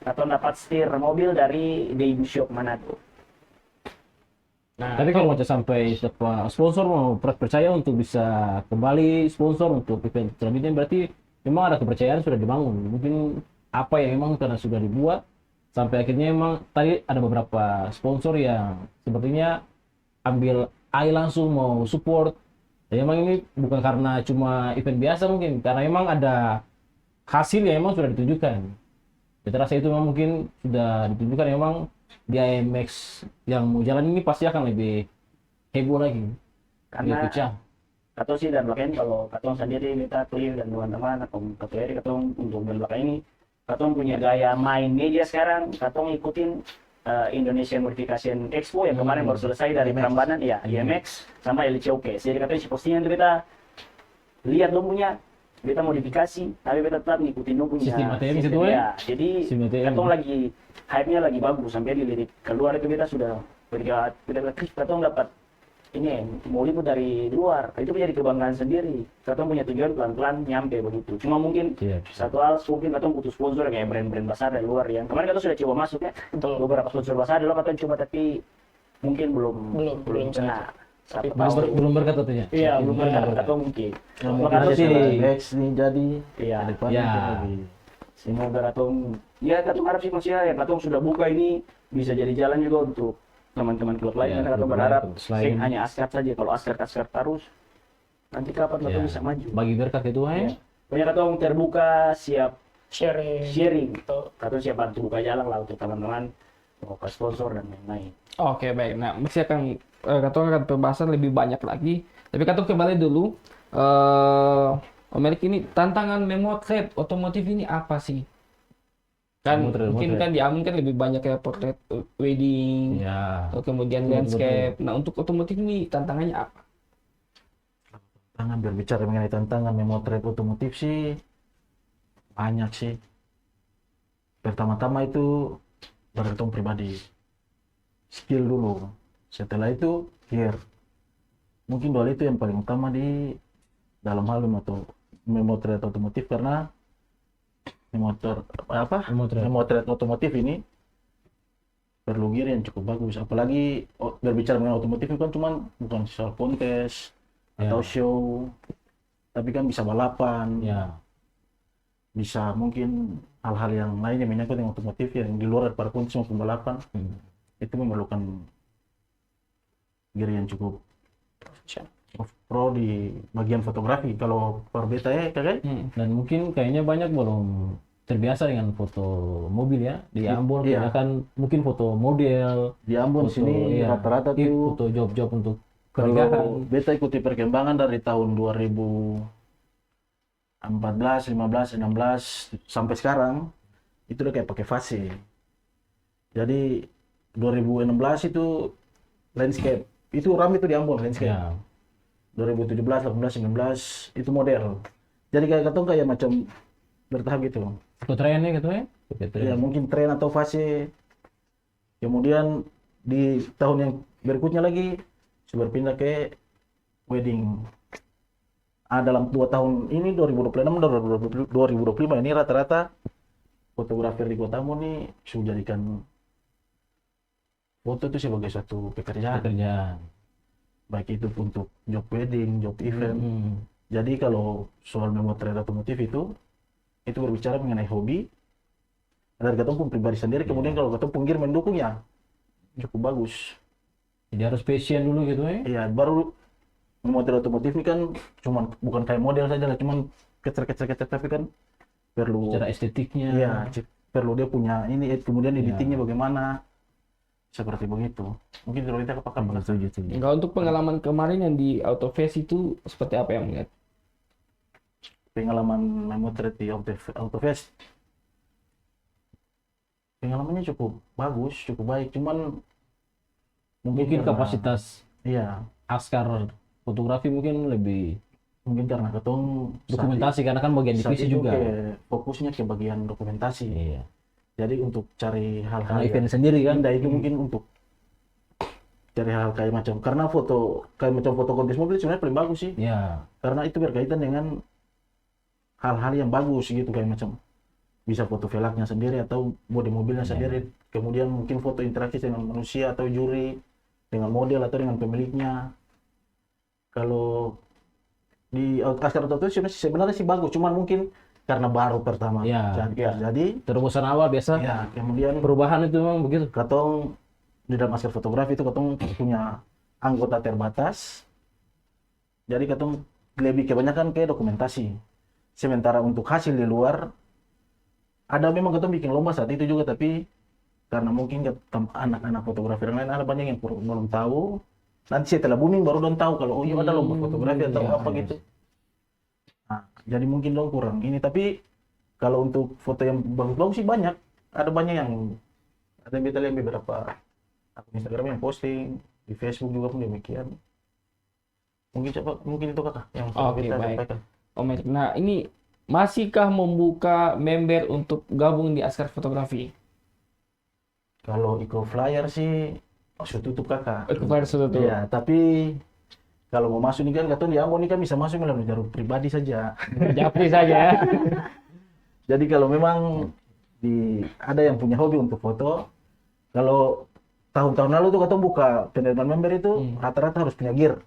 atau dapat setir mobil dari Daewoo Shop Manado. Nah, Tapi kalau macam sampai sponsor mau percaya untuk bisa kembali sponsor untuk event selanjutnya, berarti memang ada kepercayaan sudah dibangun. Mungkin apa yang memang karena sudah dibuat sampai akhirnya memang tadi ada beberapa sponsor yang sepertinya ambil alih langsung mau support. Dan memang ini bukan karena cuma event biasa mungkin, karena memang ada hasil yang memang sudah ditunjukkan. Saya rasa itu memang mungkin sudah ditunjukkan memang di IMX yang mau jalan ini pasti akan lebih heboh lagi. karena Lebih pecah. katong sih dan belakang kalau katong sendiri minta Cliff dan teman-teman atau Ketua Eri katong untuk belakang ini katong punya gaya main media sekarang katong ikutin Indonesian Modification Expo yang kemarin baru selesai dari Prambanan ya IMX sama LCOK. Jadi katanya si postingan itu kita lihat dong punya kita modifikasi tapi kita tetap ngikutin dong punya Sistem ATM gitu ya. Jadi Sistem ATM. katong lagi hype-nya lagi bagus sampai dilirik keluar itu kita sudah kita katong dapat ini mau liput dari luar itu menjadi kebanggaan sendiri. Katong punya tujuan pelan-pelan nyampe begitu. Cuma mungkin Iya. satu hal mungkin katong butuh sponsor kayak brand-brand besar dari luar yang kemarin katong sudah coba masuk ya. Beberapa sponsor besar dulu katong coba tapi mungkin belum kena. Satu tahun. Belum berkat tentunya. Iya, belum kena katong mungkin. Yang Maka mungkin katong aja sih Lex nih jadi iya. ke depan Ya. itu lebih Semoga katong ya katong harap sih maksudnya ya katong sudah buka ini bisa jadi jalan juga untuk teman-teman klub lain Ya, karena katong klub berharap lain, selain- sing hanya askar saja. Kalau askar terus nanti kapan katong Ya. bisa maju. Bagi berkat itu Ya. Pokoknya katong terbuka siap sharing. Katong siap bantu buka jalan lah untuk teman-teman mau ke sponsor dan lain-lain. Oke, baik. Nah, masih akan Katong akan pembahasan lebih banyak lagi. Tapi Katong kembali dulu. Om Erik, ini tantangan memotret otomotif ini apa sih? Kan mungkin kan di Amun kan lebih banyak kayak portrait wedding, Ya. atau kemudian Betul, landscape. Nah, untuk otomotif ini tantangannya apa? tantangan berbicara mengenai tantangan memotret otomotif sih banyak sih. Pertama-tama itu bergantung pribadi, skill dulu. Setelah itu gear. Mungkin dua itu yang paling utama di dalam hal memotret otomotif karena memotret otomotif ini perlu gear yang cukup bagus. Apalagi berbicara mengenai otomotif itu kan bukan soal kontes atau show, tapi kan bisa balapan, Ya. bisa mungkin hal-hal yang lain yang menyangkut dengan otomotif yang di luar daripada kontes maupun balapan. Itu memerlukan gear yang cukup pro di bagian fotografi. Kalau per beta ya kakak, Dan mungkin kayaknya banyak belum terbiasa dengan foto mobil ya. Di Ambon Iya. kan mungkin foto model, di Ambon foto, sini iya. rata-rata Iya, tuh foto job-job untuk kalau pernikahan. beta ikuti perkembangan dari tahun 2014, 15, 16 sampai sekarang itu udah kayak pakai fase. Jadi 2016 itu landscape. Itu ramai tuh di Ambon landscape. Ya. 2017, 18, 19 itu model. Jadi kayak katong kayak macam bertahap gitu. Ikut trennya gitu ya. Ikut tren. Ya mungkin tren atau fase. Kemudian di tahun yang berikutnya lagi sudah berpindah ke wedding. Dalam 2 tahun ini 2026 dan 2025 ini rata-rata fotografer di Kota Ambon ini sudah jadikan foto itu sebagai suatu pekerjaan. Baik itu untuk job wedding, job event. Jadi kalau soal memotret otomotif itu berbicara mengenai hobi dari katong pun pribadi sendiri. Kemudian kalau katong pun gear mendukung ya cukup bagus. Jadi harus passion dulu gitu ya. Iya, baru memotret otomotif ini kan bukan kayak model saja lah, cuman kecer tapi kan perlu Secara estetiknya. iya, perlu dia punya ini, kemudian editingnya bagaimana, seperti begitu. Mungkin kalau kita apakah Gitu. Enggak, untuk pengalaman kemarin yang di Autofest itu seperti apa yang melihat? pengalaman memotret di Autofest. Pengalamannya cukup bagus, cukup baik. Cuman Mungkin karena- kapasitas Iya, askar fotografi mungkin lebih mungkin karena ketong dokumentasi karena kan bagian saat divisi itu juga. fokusnya ke bagian dokumentasi. Iya. Jadi untuk cari hal-hal Karena yang event sendiri kan. indah itu mungkin untuk cari hal kayak macam, karena foto kayak macam foto kontes mobil sebenarnya paling bagus sih, Ya. karena itu berkaitan dengan hal-hal yang bagus gitu, kayak macam bisa foto velgnya sendiri atau bodi mobilnya sendiri, kemudian mungkin foto interaksi dengan manusia atau juri, dengan model atau dengan pemiliknya. Kalau di Askar Auto itu sebenarnya sih bagus, cuman mungkin karena baru pertama Ya. jadi Terobosan awal biasa. ya, kemudian Perubahan itu memang begitu. katong di dalam Askar Fotografi itu katong punya anggota terbatas, jadi katong lebih kebanyakan ke dokumentasi, sementara untuk hasil di luar ada, memang katong bikin lomba saat itu juga, tapi karena mungkin anak-anak fotografer yang lain ada banyak yang belum tahu, nanti setelah booming baru dong tahu kalau oh iya ada lomba fotografi atau apa gitu. Nah, jadi mungkin dong kurang ini, tapi kalau untuk foto yang bagus-bagus sih banyak, ada banyak yang ada yang kita lihat beberapa akun Instagram yang posting, di Facebook juga pun demikian. Mungkin itu kakak yang Oke, kita baik. sampaikan. Om Erik. Nah, ini masihkah membuka member untuk gabung di Askar Fotografi? Kalau Eco Flyer sih sudah tutup kakak. Kemarin sudah tuh. Iya, tapi kalau mau masuk nih kan katanya di Ambon ini kan bisa masuk melalui jalur pribadi saja. Japri saja ya. Jadi kalau memang ada yang punya hobi untuk foto, kalau tahun-tahun lalu tuh katanya buka penerimaan member itu rata-rata harus punya gear,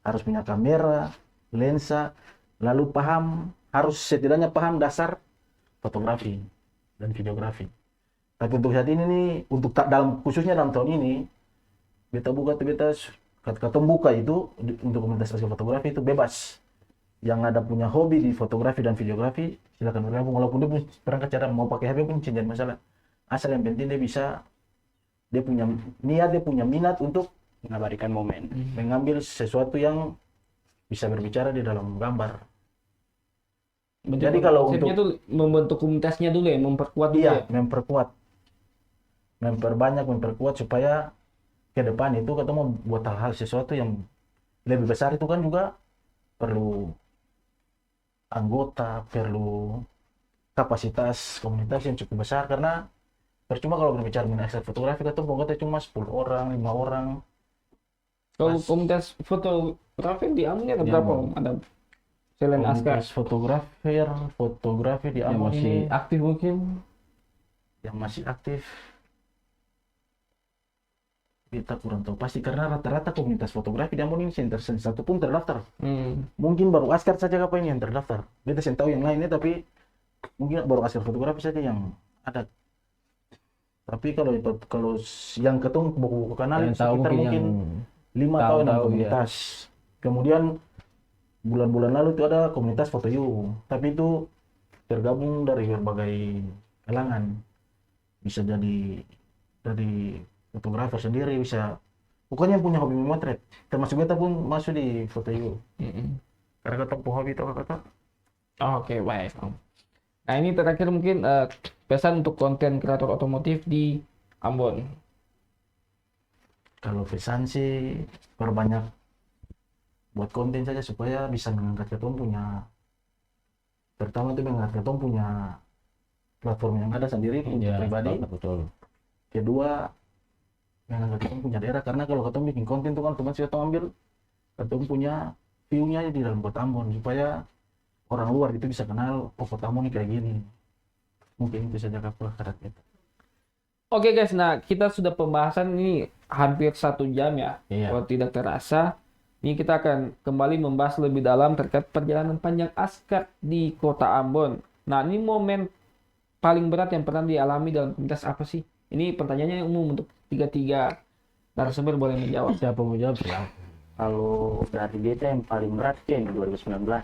harus punya kamera, lensa, lalu harus setidaknya paham dasar fotografi dan videografi. Tapi untuk saat ini nih, khususnya dalam tahun ini, beta buka itu untuk komunitas Askar Fotografi itu bebas. Yang ada punya hobi di fotografi dan videografi silakan bergabung, walaupun dia punya perangkat cara mau pakai HP pun tidak masalah, asal yang penting dia punya niat, dia punya minat untuk Mengabadikan momen. mengambil sesuatu yang bisa berbicara di dalam gambar. Jadi kalau konsepnya tuh membentuk komunitasnya dulu ya, memperkuat dulu Iya, ya. memperkuat supaya ke depan itu kita mau buat hal-hal sesuatu yang lebih besar, itu kan juga perlu anggota, perlu kapasitas komunitas yang cukup besar, karena percuma kalau berbicara mengenai Askar Fotografi kita anggota cuma 10 orang, 5 orang. Kalau komunitas fotografi di Ambon ada berapa Om? Ada selain Askar? Komunitas fotografi di Yang Ambon masih ini aktif mungkin. yang masih aktif kita kurang tahu pasti, karena rata-rata komunitas fotografi di Ambon ini satu pun terdaftar. Mungkin baru Askar saja apa ini yang terdaftar. Kita tidak tahu yang lainnya, tapi mungkin baru Askar Fotografi saja yang ada. Tapi kalau yang ketemu buku-buku kanal Yang tahu sekitar mungkin 5 tahu, tahun ya. komunitas. Kemudian bulan-bulan lalu itu ada komunitas Foto You, tapi itu tergabung dari berbagai kalangan. Bisa jadi dari fotografer sendiri, bisa pokoknya yang punya hobi memotret, termasuk kita pun masuk di Foto You. Karena kita punya hobi itu kakak. Oke, baik Om. Nah, ini terakhir mungkin pesan untuk konten kreator otomotif di Ambon. Kalau pesan sih perbanyak buat konten saja supaya bisa mengangkat ketong punya, pertama itu mengangkat ketong punya platform yang ada sendiri untuk Ya, pribadi. betul. Kedua, mengangkat ketong punya daerah, karena kalau ketong bikin konten itu kan otomatis ketong ambil ketong punya view-nya di dalam kota Ambon, supaya orang luar itu bisa kenal oh kota Ambon ini kayak gini. Mungkin itu saja kakak kita. Oke guys, nah kita sudah pembahasan ini hampir 1 jam ya. Iya. Kalau tidak terasa, ini kita akan kembali membahas lebih dalam terkait perjalanan panjang Askar di kota Ambon. Nah, ini momen paling berat yang pernah dialami dalam komunitas apa sih? Ini pertanyaannya umum untuk tiga narasumber, boleh menjawab. Siapa mau jawab? Ya. Kalau dari beta yang paling berat itu yang di 2019.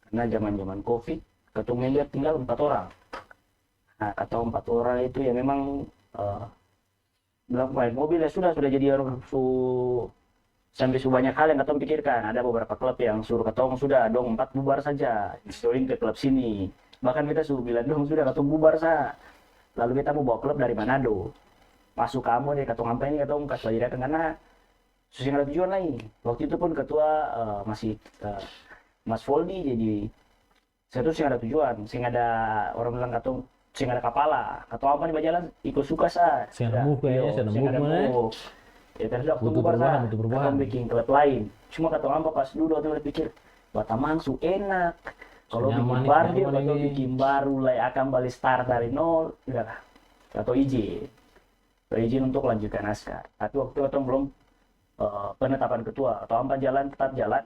Karena zaman-zaman COVID, ketua member tinggal 4 orang. Nah, atau 4 orang itu ya memang dalam main mobil ya sudah jadi orang sampai banyak hal yang katong pikirkan. Ada beberapa klub yang suruh katong sudah dong 4 bubar saja, join ke klub sini. Bahkan kita suruh bilang dong sudah katong bubar sa. Lalu kita mau bawa klub dari Manado. Masuk kamu deh katong apa ini katong kasih pelajaran karena susah ada tujuan lain. Waktu itu pun ketua masih Mas Foldi, jadi saya tuh sih ada tujuan, sih ada orang bilang katong sih ada kepala, atau apa nih berjalan ikut suka sa. Sing ada move kayaknya, sing ada move, Ya terus waktu butuh bubar perubahan, sa, butuh perubahan. katong bikin klub lain. Cuma katong apa pas dulu waktu pikir, Batamang su enak. Kalau bikin Nyaman nih, baru dia, nyaman kalau ini. bikin baru lah akan balik start dari nol, enggak lah. Atau izin untuk lanjutkan askar. Tapi waktu katong belum penetapan ketua atau apa jalan tetap jalan.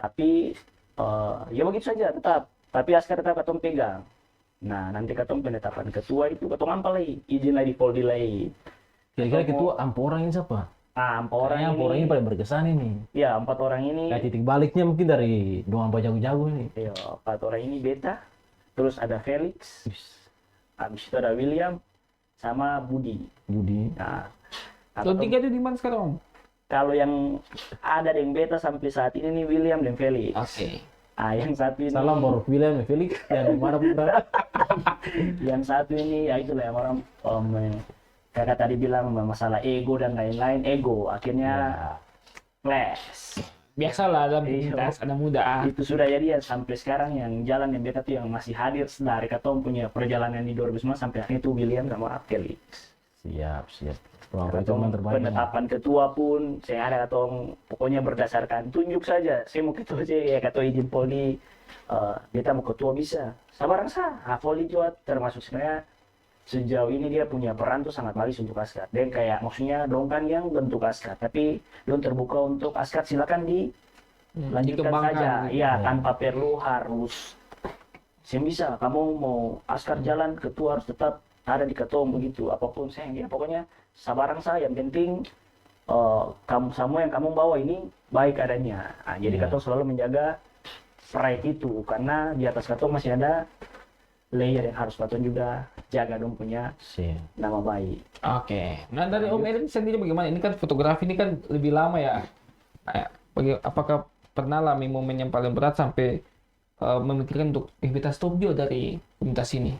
Tapi ya begitu saja tetap. Tapi askar tetap katong pegang. Nah nanti katong penetapan ketua itu katong ampal lagi, izin lagi Poldi lagi. Kira-kira ketua empat orang ini siapa? Ah, 4 orang Kayaknya empat orang ini paling berkesan ini. Ya 4 orang ini. Kayak titik baliknya mungkin dari doang jago-jago ini. Ya 4 orang ini beta. Terus ada Felix. Habis itu ada William sama Budi. Budi. Nah, Kalau 3 itu di mana sekarang? kalau yang ada yang beta sampai saat ini nih William dan Felix. Oke. Ah, yang satu ini. Salam baru William Felix yang mana pun berada. Yang satu ini ya itulah yang orang kakak tadi bilang masalah ego dan lain-lain, ego akhirnya clash. Biasalah dalam Iya. komunitas ada muda. Itu sudah jadi ya sampai sekarang yang jalan yang beta tuh yang masih hadir dari katong punya perjalanan di 2009 sampai akhirnya itu William sama Felix. Siap. Ruang Katong pertemuan terbaik. penetapan ketua pun saya ada katong pokoknya berdasarkan tunjuk saja. Saya mau ketua aja ya ketua izin Poldi. Kita mau ketua bisa. Sabarang sah. Poldi juga termasuk sebenarnya sejauh ini dia punya peran tuh sangat bagus untuk askar. Dan kayak maksudnya dong kan yang bentuk askar, tapi dong terbuka untuk askar silakan dilanjutkan dikembangkan saja. gitu. Iya, tanpa perlu harus bisa kamu mau askar jalan ketua harus tetap ada di ketua begitu apapun saya ya pokoknya sabarang saya yang penting kamu semua yang kamu bawa ini baik adanya. Nah, jadi Iya. ketua selalu menjaga pride itu karena di atas ketua masih ada layer yang harus patut juga jaga dong punya Siap. nama baik. Oke. Nah dari Om Erin sendiri bagaimana? Ini kan fotografi ini kan lebih lama ya. Apakah pernah alami momen yang paling berat sampai memikirkan untuk kita stop juga dari komunitas ini?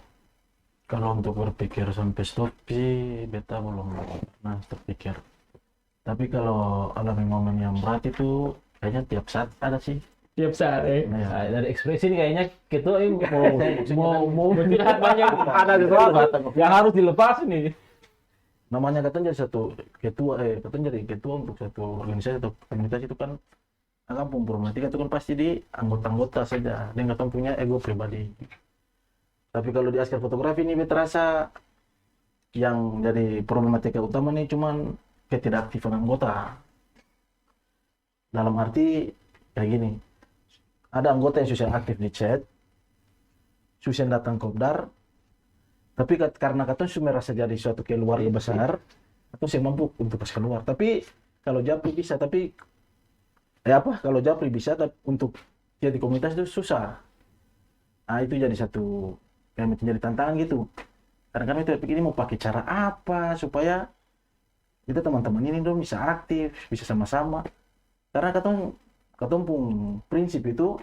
Kalau untuk berpikir sampai stop sih beta belum pernah terpikir. Tapi kalau alami momen yang berat itu kayaknya tiap saat ada sih. Tiap saat Nah, dari ekspresi ini kayaknya ketua ini mau Bercurhat banyak. ada sesuatu yang harus dilepas nih. Namanya katanya jadi satu ketua katanya jadi ketua untuk satu organisasi atau komunitas itu kan akan problematika itu kan pasti di anggota-anggota saja dan katanya punya ego pribadi. Tapi kalau di askar fotografi ini beta rasa yang jadi problematika utama nih cuman ketidakaktifan anggota. Dalam arti kayak gini, ada anggota yang susah aktif di chat, susah datang ke obdar, tapi karena katanya sudah merasa jadi suatu keluarga besar, atau saya mampu untuk pas keluar. Tapi kalau Japri bisa, tapi kalau Japri bisa untuk jadi komunitas itu susah. Nah itu jadi satu yang menjadi tantangan gitu. Karena kami itu ini mau pakai cara apa supaya kita teman-teman ini dong bisa aktif, bisa sama-sama. Karena katong pun prinsip itu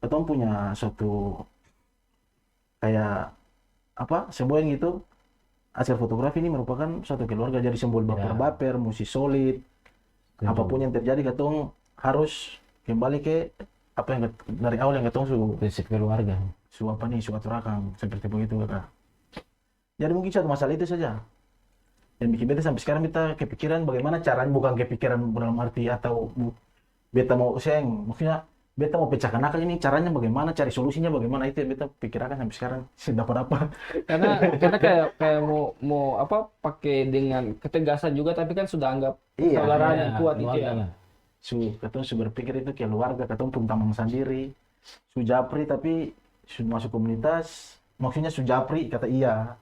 katong punya suatu kayak semboyan gitu. Askar fotografi ini merupakan suatu keluarga, jadi simbol baper-baper, mesti solid. Apapun yang terjadi katong harus kembali ke apa yang dari awal yang katong Prinsip keluarga. aturakan seperti begitu kakak. Jadi mungkin satu masalah itu saja. Yang bikin beta sampai sekarang beta kepikiran bagaimana caranya, bukan kepikiran dalam arti atau beta mau maksudnya beta mau pecahkan akal ini caranya bagaimana, cari solusinya bagaimana, itu yang beta pikirkan sampai sekarang dapat apa. Karena kayak mau apa pakai dengan ketegasan juga tapi kan sudah anggap Iya, persaudaraan yang kuat itu keluarga ya. lah. Katong berpikir itu keluarga, katong pun tamang sendiri, Japri tapi masuk komunitas, maksudnya Japri kata iya.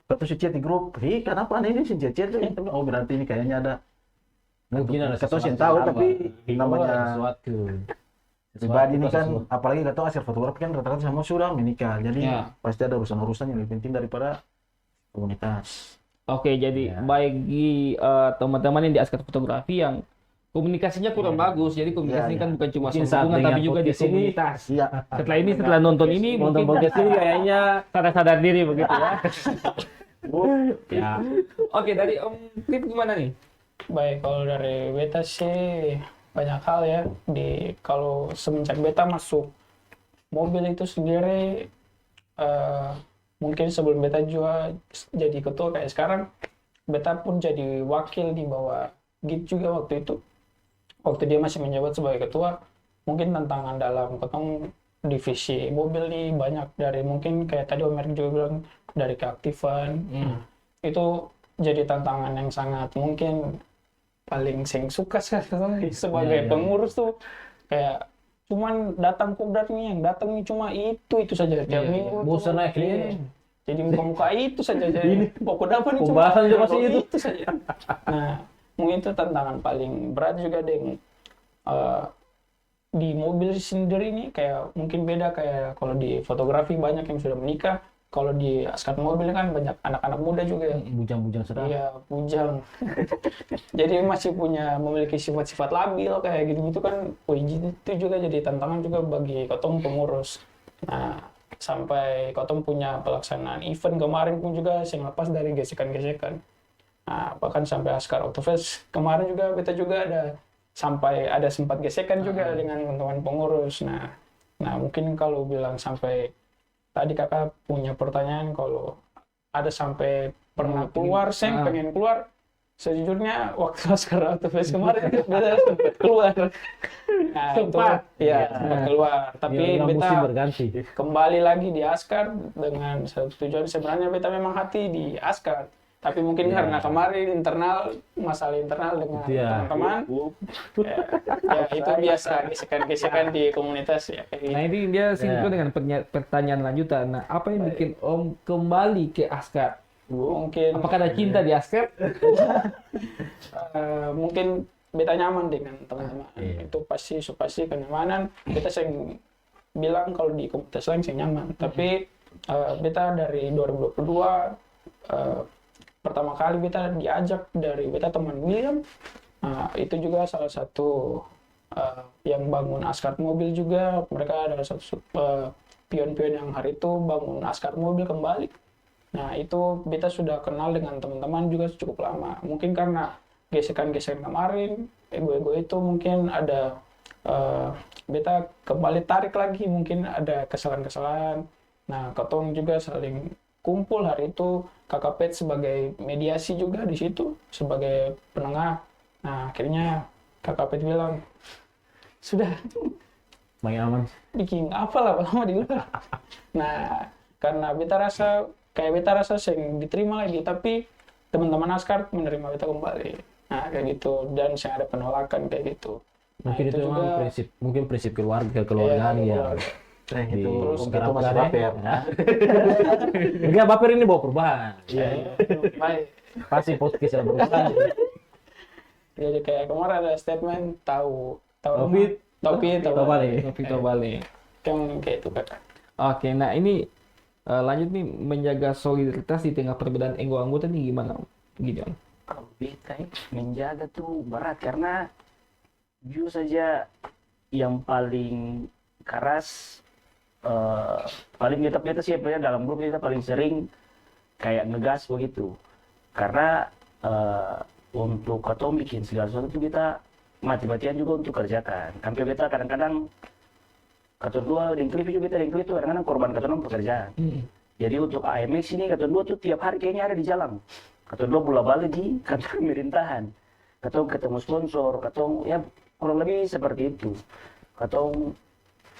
Katong chat di grup, kenapa nih ini chat oh berarti ini kayaknya ada. Mungkin ada Katong sesuatu yang tahu yang tapi ada namanya sesuatu. pribadi ini kan, Sesuatu. apalagi katong askar fotografi kan rata-rata sama sudah menikah, jadi Ya. pasti ada urusan-urusan yang lebih penting daripada komunitas. Oke, jadi Ya. bagi teman-teman yang di askar fotografi yang komunikasinya kurang bagus. Jadi komunikasinya kan bukan cuma Mungkin soal saat hubungan tapi dengar juga di podcast ini, komunitas. Iya. Setelah nonton ini Nonton mungkin podcast ini kayaknya sadar diri begitu ya. ya Oke, dari Om Clip gimana nih? Baik, kalau dari beta sih banyak hal ya. Kalau semenjak beta masuk mobil itu sendiri, mungkin sebelum beta juga jadi ketua kayak sekarang, beta pun jadi wakil di bawah Git juga waktu itu. Waktu dia masih menjabat sebagai ketua, mungkin tantangan dalam ketemu divisi mobil nih banyak, dari mungkin kayak tadi Om Erik juga bilang dari keaktifan. Itu jadi tantangan yang sangat mungkin paling sing suka sebagai Iya. pengurus tuh, kayak cuman datang kopdar nih, yang datang nih cuma itu saja tiap minggu. bosan cuma- naik ini. iya. Jadi muka-muka itu saja. Jadi pokok dapat nih cuma Pembahasan juga masih itu. saja. Nah, mungkin itu tantangan paling berat juga deng. Di mobil sendiri nih kayak mungkin beda, kayak kalau di fotografi banyak yang sudah menikah, kalau di askar mobil kan banyak anak-anak muda juga ya. Bujang-bujang sedap. Iya, bujang. Jadi masih memiliki sifat-sifat labil kayak gitu-gitu kan. Itu juga jadi tantangan juga bagi Kotong pengurus. Nah, sampai Kotong punya pelaksanaan event kemarin pun juga yang lepas dari gesekan-gesekan. Nah, bahkan sampai Askar Autofest kemarin juga kita juga sampai ada sempat gesekan juga dengan teman-teman pengurus. Nah, mungkin kalau bilang sampai tadi kakak punya pertanyaan kalau ada sampai pernah keluar, pengen keluar. Sejujurnya waktu Askar Autofest kemarin beta sempat keluar. Nah, Sempat? sempat keluar. Tapi Ya, beta musim berganti. kembali lagi di Askar dengan satu tujuan. Sebenarnya beta memang hati di Askar. Tapi mungkin karena kemarin masalah internal dengan Iya. teman-teman. Ya, itu biasa gesekan-gesekan di komunitas ya. Kayak gitu. Nah, ini dia sinkron dengan pertanyaan lanjutan. Nah, apa yang bikin Om kembali ke Askar? Mungkin Apakah ada cinta di Askar? mungkin beta nyaman dengan teman-teman. Iya. Itu pasti kenyamanan. Beta sering bilang kalau di komunitas lain saya nyaman. Tapi beta dari 2022 pertama kali beta diajak dari beta teman William. Itu juga salah satu yang bangun Askar Mobil juga. Mereka adalah satu pion-pion yang hari itu bangun Askar Mobil kembali. Nah, itu beta sudah kenal dengan teman-teman juga cukup lama. Mungkin karena gesekan-gesekan kemarin, ego-ego itu mungkin ada beta kembali tarik lagi, mungkin ada kesalahan-kesalahan. Nah, Kotong juga saling kumpul hari itu, Kakak Pet sebagai mediasi juga di situ, sebagai penengah. Nah, akhirnya Kakak Pet bilang, sudah, Main aman. bikin apa lah lama di luar. Nah, karena beta rasa sering diterima lagi, tapi teman-teman Askar menerima beta kembali. Nah, kayak gitu, dan saya ada penolakan kayak gitu. Nah, Mungkin itu memang prinsip kekeluargaan ya. Itu Terus itu masih baper. Enggak, baper ini bawa perubahan. baik. Pasti podcast yang berubah. Jadi kayak kemarin ada statement tahu Topik balik. Vito Bali. Kayak itu kakak. Oke, nah ini lanjut nih, menjaga solidaritas di tengah perbedaan ego anggota nih gimana Om? Gini Om. Kalau beta menjaga tuh berat karena jujur saja yang paling keras paling beta sih ya, dalam grup kita paling sering kayak ngegas begitu karena untuk Kotong bikin segala sesuatu tuh kita mati-matian juga untuk kerjakan. Sampai beta kadang-kadang Katong dua dan Cliff juga itu kadang-kadang korban Katong pekerjaan. Jadi untuk AMX ini Katong dua tuh tiap hari kayaknya ada di jalan. Katong dua bola-balik di kantor pemerintahan. Katong ketemu sponsor, Katong ya kurang lebih seperti itu. Katong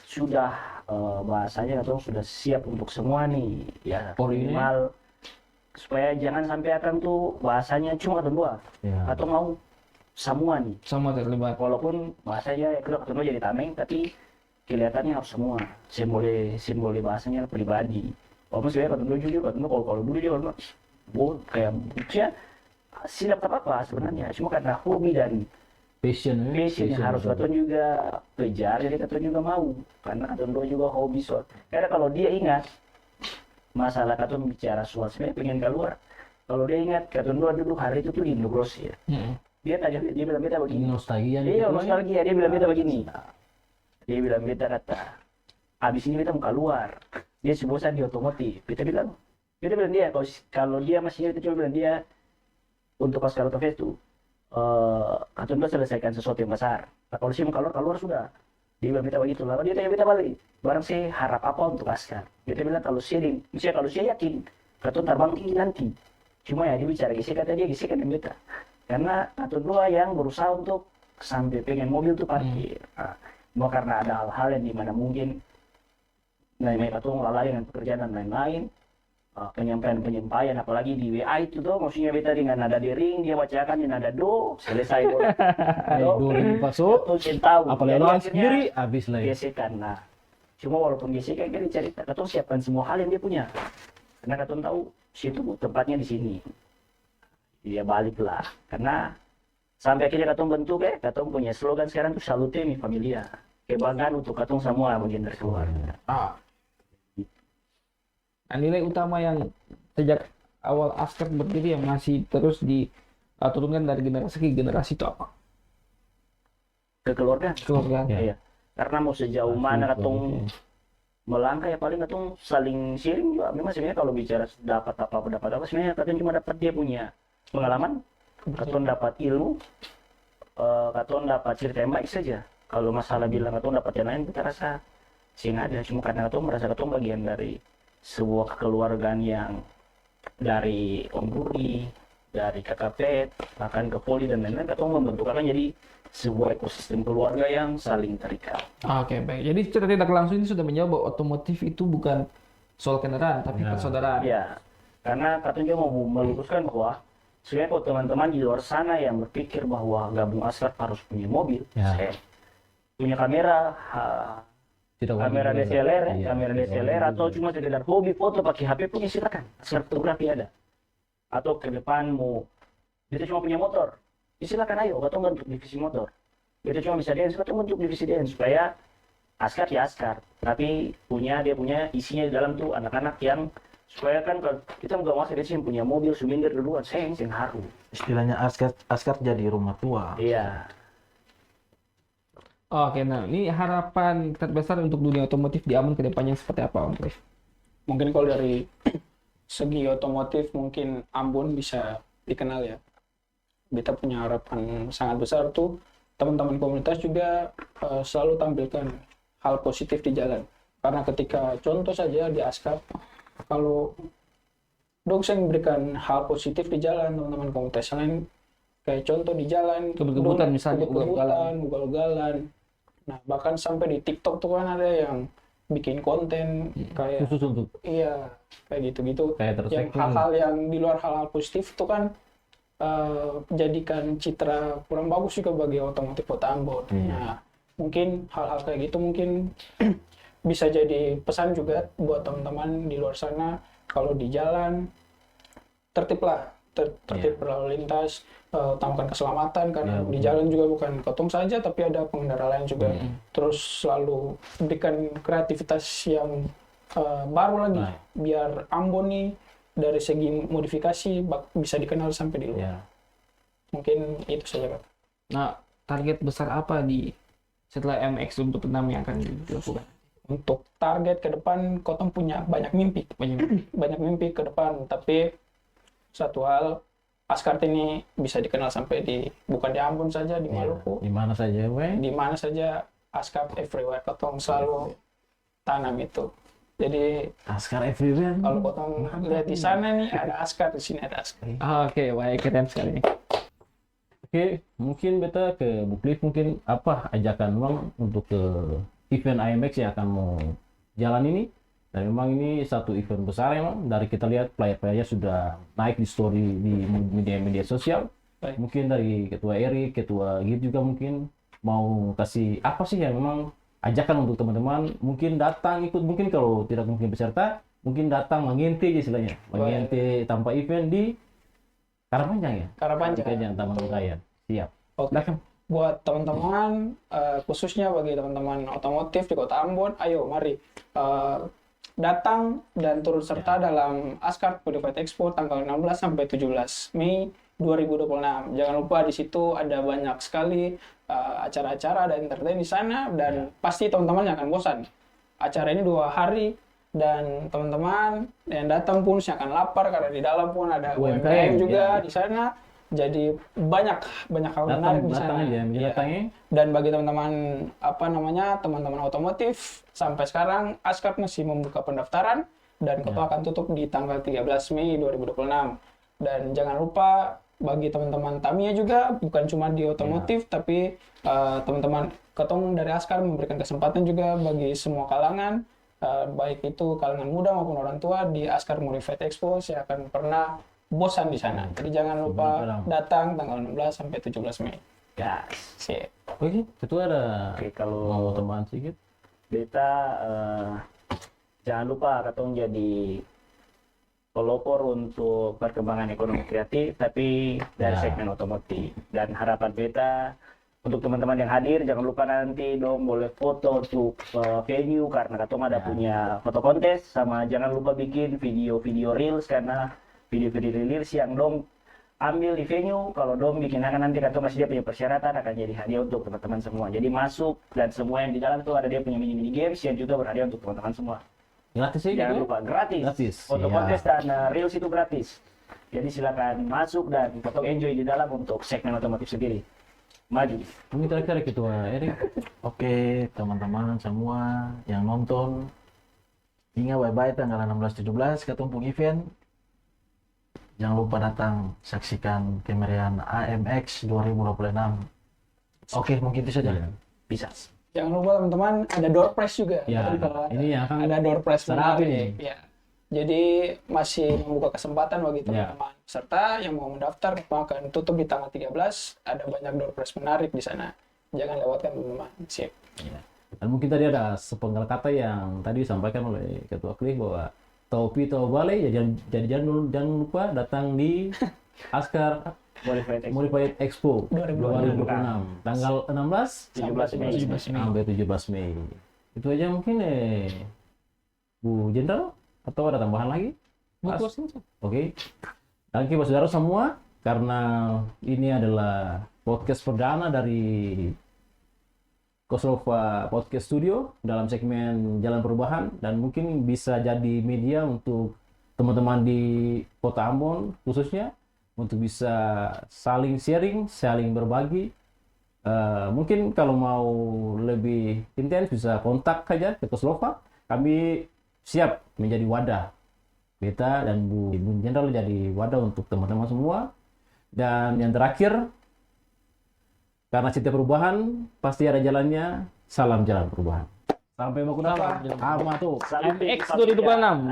sudah bahasanya Katong sudah siap untuk semua nih ya minimal supaya jangan sampai akan tuh bahasanya cuma Katong dua. Katong mau semua nih. Sama terlibat. Walaupun bahasanya ya Katong dua jadi tameng tapi kelihatannya harus semua. Simbol bahasanya pribadi. Walaupun sebenarnya Katong dua jujur, Katong dua kalau dulu dia kayak ya silap apa sebenarnya cuma karena hobi dan passion harus Katong juga kejar, jadi Katong juga mau karena Katong dua juga hobi soal karena kalau dia ingat masalah Katong bicara soal sebenarnya pengen keluar, kalau dia ingat Katong dua dulu hari itu tuh di Indogrosir dia bilang beta Ini begini. nostalgia nih. Iya, nostalgia. Dia bilang beta begini. Dia bilang beta kata, abis ini beta mau keluar. Dia bosan di otomotif. Beta bilang dia kalau dia masih ingat, cuma bilang dia untuk Oscar Autofest itu katun udah selesaikan sesuatu yang besar. Nah, kalau sih mau keluar sudah. Dia bilang beta begitu. Lalu dia tanya beta balik, barang saya harap apa untuk Oscar? Beta bilang kalau saya yakin katun terbang tinggi nanti. Cuma ya dia bicara gesek, kata dia gesek dengan beta. Karena katun dua yang berusaha untuk sampai pengen mobil tuh parkir. Nah, karena ada hal-hal yang dimana mungkin namanya katun lalai dengan pekerjaan dan lain-lain. Penyampaian apalagi di WA itu tuh maksudnya beta dengan nada dering dia bacakan di nada do selesai do Masuk. tuh tahu Apalagi jadi orang akhirnya sendiri habis lah ya. gesekan. Nah cuma walaupun gesekan kan cerita katong siapkan semua hal yang dia punya karena katong tahu situ tempatnya di sini dia balik lah karena sampai akhirnya katong bentuk katong punya slogan sekarang tuh salute mi familia, kebanggaan untuk katong semua bagian dari keluarga. Nah, nilai utama yang sejak awal Askar berdiri yang masih terus diturunkan dari generasi ke generasi itu apa? Kekeluargaan. Keluarga. Iya. Karena mau sejauh mana katong melangkah ya paling katong saling sharing juga. Memang sebenarnya kalau bicara dapat apa sebenarnya katong cuma dapat dia punya pengalaman, katong dapat ilmu, katong dapat cerita yang baik saja. Kalau masalah bilang katong dapat yang lain kita rasa sih nggak ada. Cuma karena katong merasa katong bagian dari sebuah kekeluargaan yang dari Om Buri, dari Kakak Pet, bahkan ke Poli dan lain-lain, katong membentuk akan jadi sebuah ekosistem keluarga yang saling terikat. Oke, baik. Jadi secara tidak langsung ini sudah menjawab bahwa otomotif itu bukan soal kendaraan, tapi persaudaraan. Ya, karena katong juga mau meluruskan bahwa sebenarnya kalau teman-teman di luar sana yang berpikir bahwa gabung Askar harus punya mobil, punya kamera, Tidak kamera wajib juga. DSLR, Iya, kamera tidak DSLR wajib atau juga. cuma sekedar hobi foto pakai HP punya silakan. Askar fotografi ada. Atau ke depan mau kita cuma punya motor, ya silakan ayo, katong bentuk divisi motor. Kita cuma bisa dance, katong bentuk divisi dance supaya Askar ya Askar, tapi dia punya isinya di dalam tuh anak-anak yang supaya kan kalau kita nggak masuk dia sih punya mobil sumber duluan, seng haru. Istilahnya Askar jadi rumah tua. Iya. Oke, nah ini harapan terbesar untuk dunia otomotif di Ambon ke depannya seperti apa, Om Cliff? Mungkin kalau dari segi otomotif mungkin Ambon bisa dikenal ya. Beta punya harapan sangat besar tuh teman-teman komunitas juga selalu tampilkan hal positif di jalan. Karena ketika contoh saja di Askar, kalau dosen memberikan hal positif di jalan, teman-teman komunitas lain kayak contoh di jalan, Kebut-kebutan misalnya, ugal-ugalan. Nah, bahkan sampai di TikTok tuh kan ada yang bikin konten kayak Khusus untuk iya kayak gitu-gitu. kayak Yang tersektor. hal-hal yang di luar hal-hal positif itu kan jadikan citra kurang bagus juga bagi otomotif Kota Ambon. Nah, mungkin hal-hal kayak gitu mungkin bisa jadi pesan juga buat teman-teman di luar sana kalau di jalan tertiblah, tertib berlalu lintas, utamakan keselamatan karena di jalan juga bukan ketong saja tapi ada pengendara lain juga. Terus selalu berikan kreativitas yang baru lagi biar Ambon nih dari segi modifikasi bisa dikenal sampai di luar. Mungkin itu saja, Kak. Nah, target besar apa setelah MX untuk enam yang akan dilakukan? Untuk target ke depan Kotong punya banyak mimpi ke depan, tapi satu hal Askar ini bisa dikenal sampai bukan di Ambon saja, di Maluku, Di mana saja, weh? di mana saja Askar everywhere. Kotong selalu tanam itu. Jadi Askar everywhere. kalau Kotong lihat di sana nih ada Askar, di sini ada Askar. Oke, baik, keren sekali. Oke, mungkin beta ke Bu Cliff mungkin apa ajakan Bang untuk ke event IMX yang akan mau jalan ini. Dan memang ini satu event besar memang, dari kita lihat player-playernya sudah naik di story di media-media sosial. Baik. Mungkin dari Ketua Erik, Ketua Git juga mungkin mau kasih apa sih yang memang ajakan untuk teman-teman mungkin datang ikut, mungkin kalau tidak mungkin peserta, mungkin datang mengintip istilahnya. Mengintip tanpa event di Karapanjang ya? Karapanjang. Taman Bungkayan. Siap. Oke. Buat teman-teman, khususnya bagi teman-teman otomotif di Kota Ambon, ayo mari datang dan turut serta dalam Askar Modified Expo tanggal 16 sampai 17 Mei 2026. Jangan lupa di situ ada banyak sekali acara-acara dan entertain di sana, dan pasti teman-teman yang akan bosan. Acara ini 2 hari dan teman-teman yang datang pun akan lapar karena di dalam pun ada UMKM juga di sana. Jadi banyak hal menarik di sana. Datang aja, mendatangi. Dan bagi teman-teman teman-teman otomotif, sampai sekarang Askar masih membuka pendaftaran dan ketua akan tutup di tanggal 13 Mei 2026. Dan jangan lupa bagi teman-teman Tamiya juga, bukan cuma di otomotif, tapi teman-teman ketong dari Askar memberikan kesempatan juga bagi semua kalangan, baik itu kalangan muda maupun orang tua di Askar Modified Expo. Saya akan pernah bosan di sana. Jadi jangan lupa datang tanggal 16 sampai 17 Mei. Gas. Sip. Oke, ketua ada Oke, mau kalau tambahan sedikit? beta jangan lupa katong jadi pelopor untuk perkembangan ekonomi kreatif, tapi dari segmen otomotif. Dan harapan beta untuk teman-teman yang hadir, jangan lupa nanti dong boleh foto untuk venue, karena katong ada punya foto kontes, sama jangan lupa bikin video-video reels, karena video-video reels yang dong ambil di venue, kalau dong bikin nanti katong masih dia punya persyaratan, akan jadi hadiah untuk teman-teman semua. Jadi masuk, dan semua yang di dalam itu ada dia punya mini-mini games yang juga berhadiah untuk teman-teman semua. Gratis sih Jangan gitu? lupa, gratis. Gratis, Foto iya. kontes dan reels itu gratis. Jadi silakan masuk dan foto enjoy di dalam untuk segmen otomotif sendiri. Maju. Mungkin terakhir ketua Erik. Oke, teman-teman semua yang nonton, ingat bye-bye tanggal 16-17 ketumpung event. Jangan lupa datang saksikan kemeriahan AMX 2026. Oke, mungkin itu saja. Bisa. Jangan lupa teman-teman, ada door prize juga. Ya, Jadi kalau ini yang akan ada door prize Serapi menarik. nih. Ya. Jadi masih membuka kesempatan bagi teman-teman peserta yang mau mendaftar, akan tutup di tanggal 13. Ada banyak door prize menarik di sana. Jangan lewatkan teman-teman. Sip. Dan mungkin tadi ada sepenggal kata yang tadi disampaikan oleh Ketua Klik bahwa topi atau balai, jadi jangan lupa datang di Askar Modified Expo 2026 tanggal 16 17 Mei. sampai 17 Mei. Itu aja mungkin Bu Jenderal, atau ada tambahan lagi? Mas? Oke. Thank you saudara semua, karena ini adalah podcast perdana dari Koslova Podcast Studio dalam segmen Jalan Perubahan, dan mungkin bisa jadi media untuk teman-teman di Kota Ambon khususnya untuk bisa saling sharing, saling berbagi. Mungkin kalau mau lebih intens bisa kontak saja ke Koslova. Kami siap menjadi wadah. Beta dan Bu Jenderal jadi wadah untuk teman-teman semua. Dan yang terakhir, karena setiap perubahan pasti ada jalannya. Salam jalan perubahan. Sampai baku dalam. Apa tuh? Salam MX 2026.